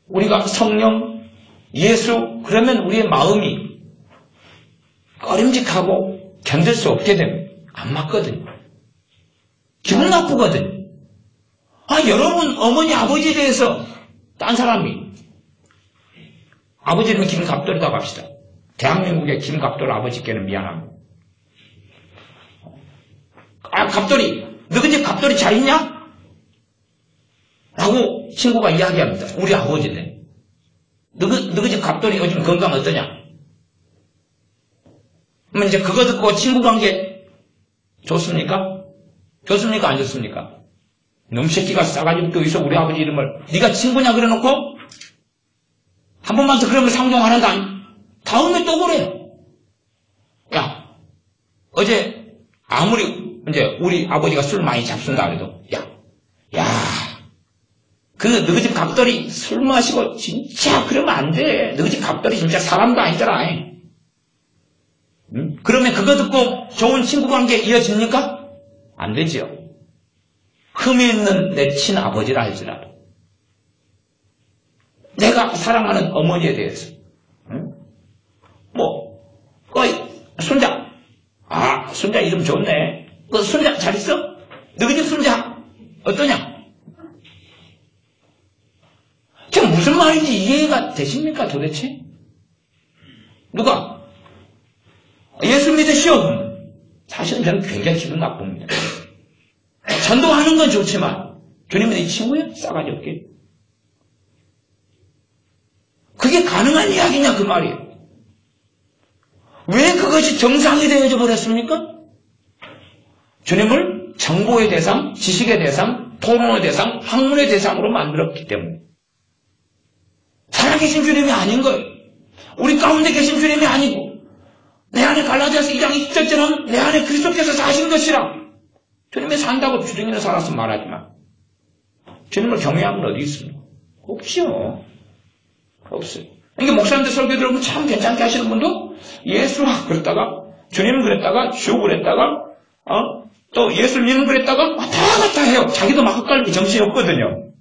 우리가 성령, 예수, 그러면 우리의 마음이 꺼림직하고 견딜 수 없게 됩니다. 안 맞거든요. 기분 나쁘거든요. 여러분 어머니 아버지에 대해서 딴 사람이 아버지 이름은 김갑돌이라고 합시다. 대한민국의 김갑돌 아버지께는 미안합니다. 갑돌이, 너 근데 갑돌이 잘 있냐? 라고 친구가 이야기합니다. 우리 아버지네. 너 그제 갑돌이 요즘 건강 어떠냐? 그러면 이제 그거 듣고 친구 관계 좋습니까? 좋습니까? 안 좋습니까? 놈 새끼가 싸가지 없게 여기서 우리 아버지 이름을 네가 친구냐 그래놓고 한 번만 더 그러면 상종 안 한다. 다음에 또 그래요. 야, 어제 아무리 이제 우리 아버지가 술 많이 잡순다 그래도 너희 집 갑돌이 술 마시고 진짜 그러면 안 돼. 너희 집 갑돌이 진짜 사람도 아니더라. 응? 그러면 그거 듣고 좋은 친구 관계 이어집니까? 안 되죠. 흠이 있는 내 친아버지라 할지라도 내가 사랑하는 어머니에 대해서 순자 순자 이름 좋네. 순자 잘 있어? 너희 집 순자 어떠냐? 지금 무슨 말인지 이해가 되십니까 도대체? 누가? 예수 믿으시오. 사실은 저는 굉장히 기분 나쁩니다. 전도하는 건 좋지만 주님은 이 친구야? 싸가지 없게. 그게 가능한 이야기냐 그 말이에요. 왜 그것이 정상이 되어져 버렸습니까? 주님을 정보의 대상, 지식의 대상, 토론의 대상, 학문의 대상으로 만들었기 때문에 살아계신 주님이 아닌 거예요. 우리 가운데 계신 주님이 아니고 내 안에 갈라디아서 2장 20절처럼 내 안에 그리스도께서 사신 것이라. 주님이 산다고 주둥이는 살아서 말하지만 주님을 경외하면 어디 있습니까? 없죠. 없어요. 그러니까 목사님들 설교 들으면 참 괜찮게 하시는 분도 예수라 그랬다가 주님은 그랬다가 주 그랬다가 또 예수님은 그랬다가 왔다 갔다 해요. 자기도 막 헷갈리고 정신이 없거든요.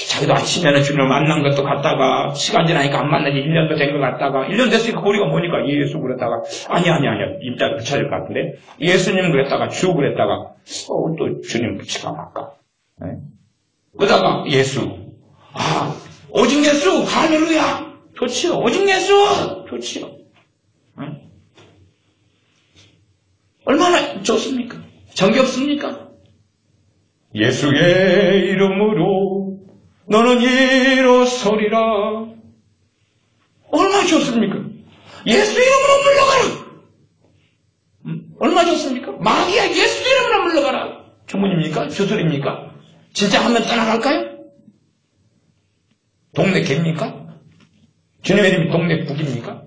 자기도 아침에는 주님을 만난 것도 갔다가 시간 지나니까 안 만나지 1년도 된 것 같다가 1년 됐으니까 거리가 뭐니까 예수 그랬다가 아니야 입자를 붙여질 것 같은데 예수님 그랬다가 주 그랬다가 또 주님 붙이가 막까 그러다가 예수 오직 예수 할렐루야 좋지요. 오직 예수 좋지요. 얼마나 좋습니까? 정겹습니까? 예수의 이름으로 너는 일어서리라. 얼마나 좋습니까? 예수 이름으로 물러가라. 얼마나 좋습니까? 마귀야 예수 이름으로 물러가라. 주문입니까? 주술입니까? 진짜 하면 떠나갈까요? 동네 개입니까? 주님의 이름이 동네 북입니까?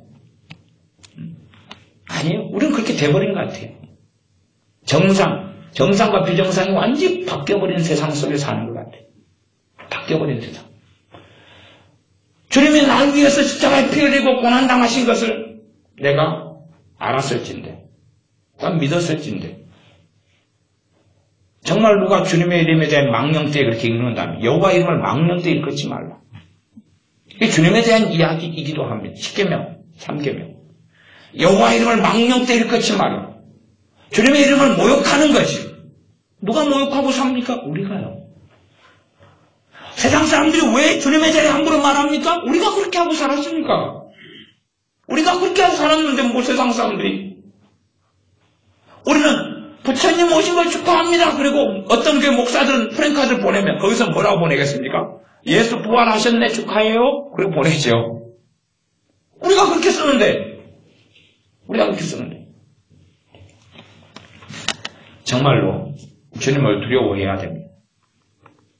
아니요. 우리는 그렇게 돼버린 것 같아요. 정상과 비정상이 완전히 바뀌어버린 세상 속에 사는 것 같아요. 바뀌어버린 세상. 주님이 날 위해서 십자가에 피 흘리고 고난당하신 것을 내가 알았을진데, 난 믿었을진데, 정말 누가 주님의 이름에 대한 망령되이 그렇게 읽는다면 여호와 이름을 망령되이 읽지 말라. 이게 주님에 대한 이야기이기도 합니다. 10계명, 3계명. 여호와 이름을 망령되이 읽지 말라. 주님의 이름을 모욕하는 거지. 누가 모욕하고 삽니까? 우리가요. 세상 사람들이 왜 주님의 자리에 함부로 말합니까? 우리가 그렇게 하고 살았으니까. 우리가 그렇게 하고 살았는데 뭐 세상 사람들이. 우리는 부처님 오신 걸 축하합니다. 그리고 어떤 교회 목사들은 프랭카드를 보내면 거기서 뭐라고 보내겠습니까? 예수 부활하셨네 축하해요. 그리고 보내죠. 우리가 그렇게 쓰는데. 정말로 주님을 두려워해야 됩니다.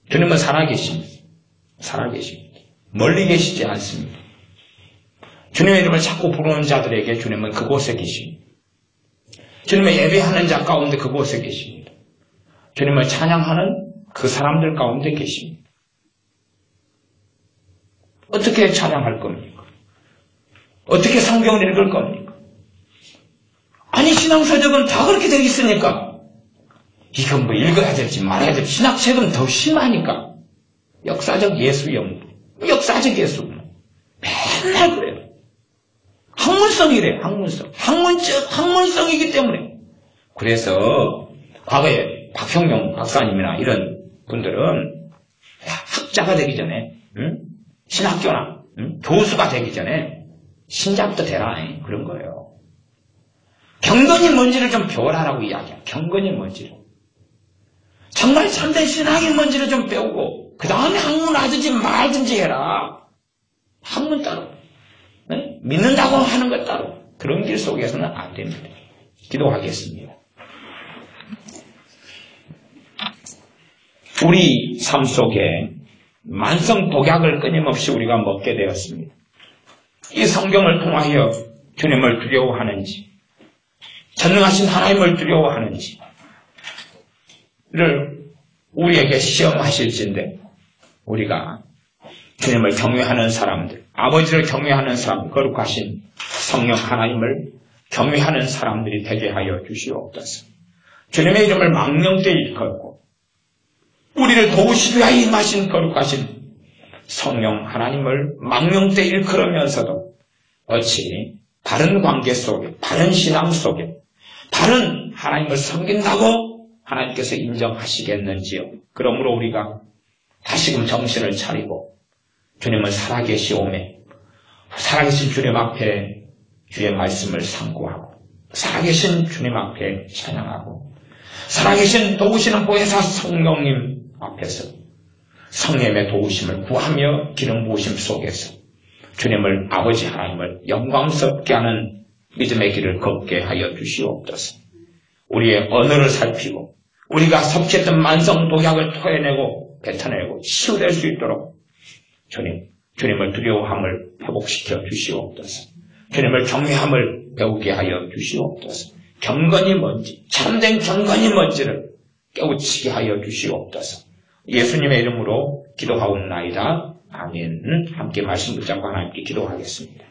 주님은 살아계십니다. 살아계십니다. 멀리 계시지 않습니다. 주님의 이름을 자꾸 부르는 자들에게 주님은 그곳에 계십니다. 주님의 예배하는 자 가운데 그곳에 계십니다. 주님을 찬양하는 그 사람들 가운데 계십니다. 어떻게 찬양할 겁니까? 어떻게 성경을 읽을 겁니까? 아니 신앙서적은 다 그렇게 되어 있으니까 이건 뭐 읽어야 될지 말아야 될지 신학책은 더 심하니까 역사적 예수 연구, 역사적 예수 맨날 그래요. 학문성이래. 학문성이기 때문에. 그래서 과거에 박형용 박사님이나 이런 분들은 학자가 되기 전에 신학교나 교수가 되기 전에 신자부터 되라 그런 거예요. 경건이 뭔지를 좀 배워라라고 이야기해요. 경건이 뭔지를. 정말 참된 신학이 뭔지를 좀 배우고 그 다음에 학문 하든지 말든지 해라. 학문 따로. 네? 믿는다고 하는 것 따로. 그런 길 속에서는 안 됩니다. 기도하겠습니다. 우리 삶 속에 만성 독약을 끊임없이 우리가 먹게 되었습니다. 이 성경을 통하여 주님을 두려워하는지, 전능하신 하나님을 두려워하는지를 우리에게 시험하실진데 우리가 주님을 경외하는 사람들, 아버지를 경외하는 사람, 거룩하신 성령 하나님을 경외하는 사람들이 되게 하여 주시옵소서. 주님의 이름을 망령되이 일컫고 우리를 도우시기 위하여 임하신 거룩하신 성령 하나님을 망령되이 일컬으면서도 어찌 바른 관계 속에, 바른 신앙 속에, 바른 하나님을 섬긴다고 하나님께서 인정하시겠는지요. 그러므로 우리가 다시금 정신을 차리고 주님은 살아계시오매 살아계신 주님 앞에 주의 말씀을 상고하고 살아계신 주님 앞에 찬양하고 살아계신 도우시는 보혜사 성령님 앞에서 성령의 도우심을 구하며 기름 부으심 속에서 주님을 아버지 하나님을 영광스럽게 하는 믿음의 길을 걷게 하여 주시옵소서. 우리의 언어를 살피고 우리가 섭취했던 만성 독약을 토해내고 뱉어내고 치유될 수 있도록 주님을 두려워함을 회복시켜 주시옵소서. 주님을 경외함을 배우게 하여 주시옵소서. 경건이 뭔지, 참된 경건이 뭔지를 깨우치게 하여 주시옵소서. 예수님의 이름으로 기도하옵나이다. 아멘. 함께 말씀 붙잡고 하나님께 기도하겠습니다.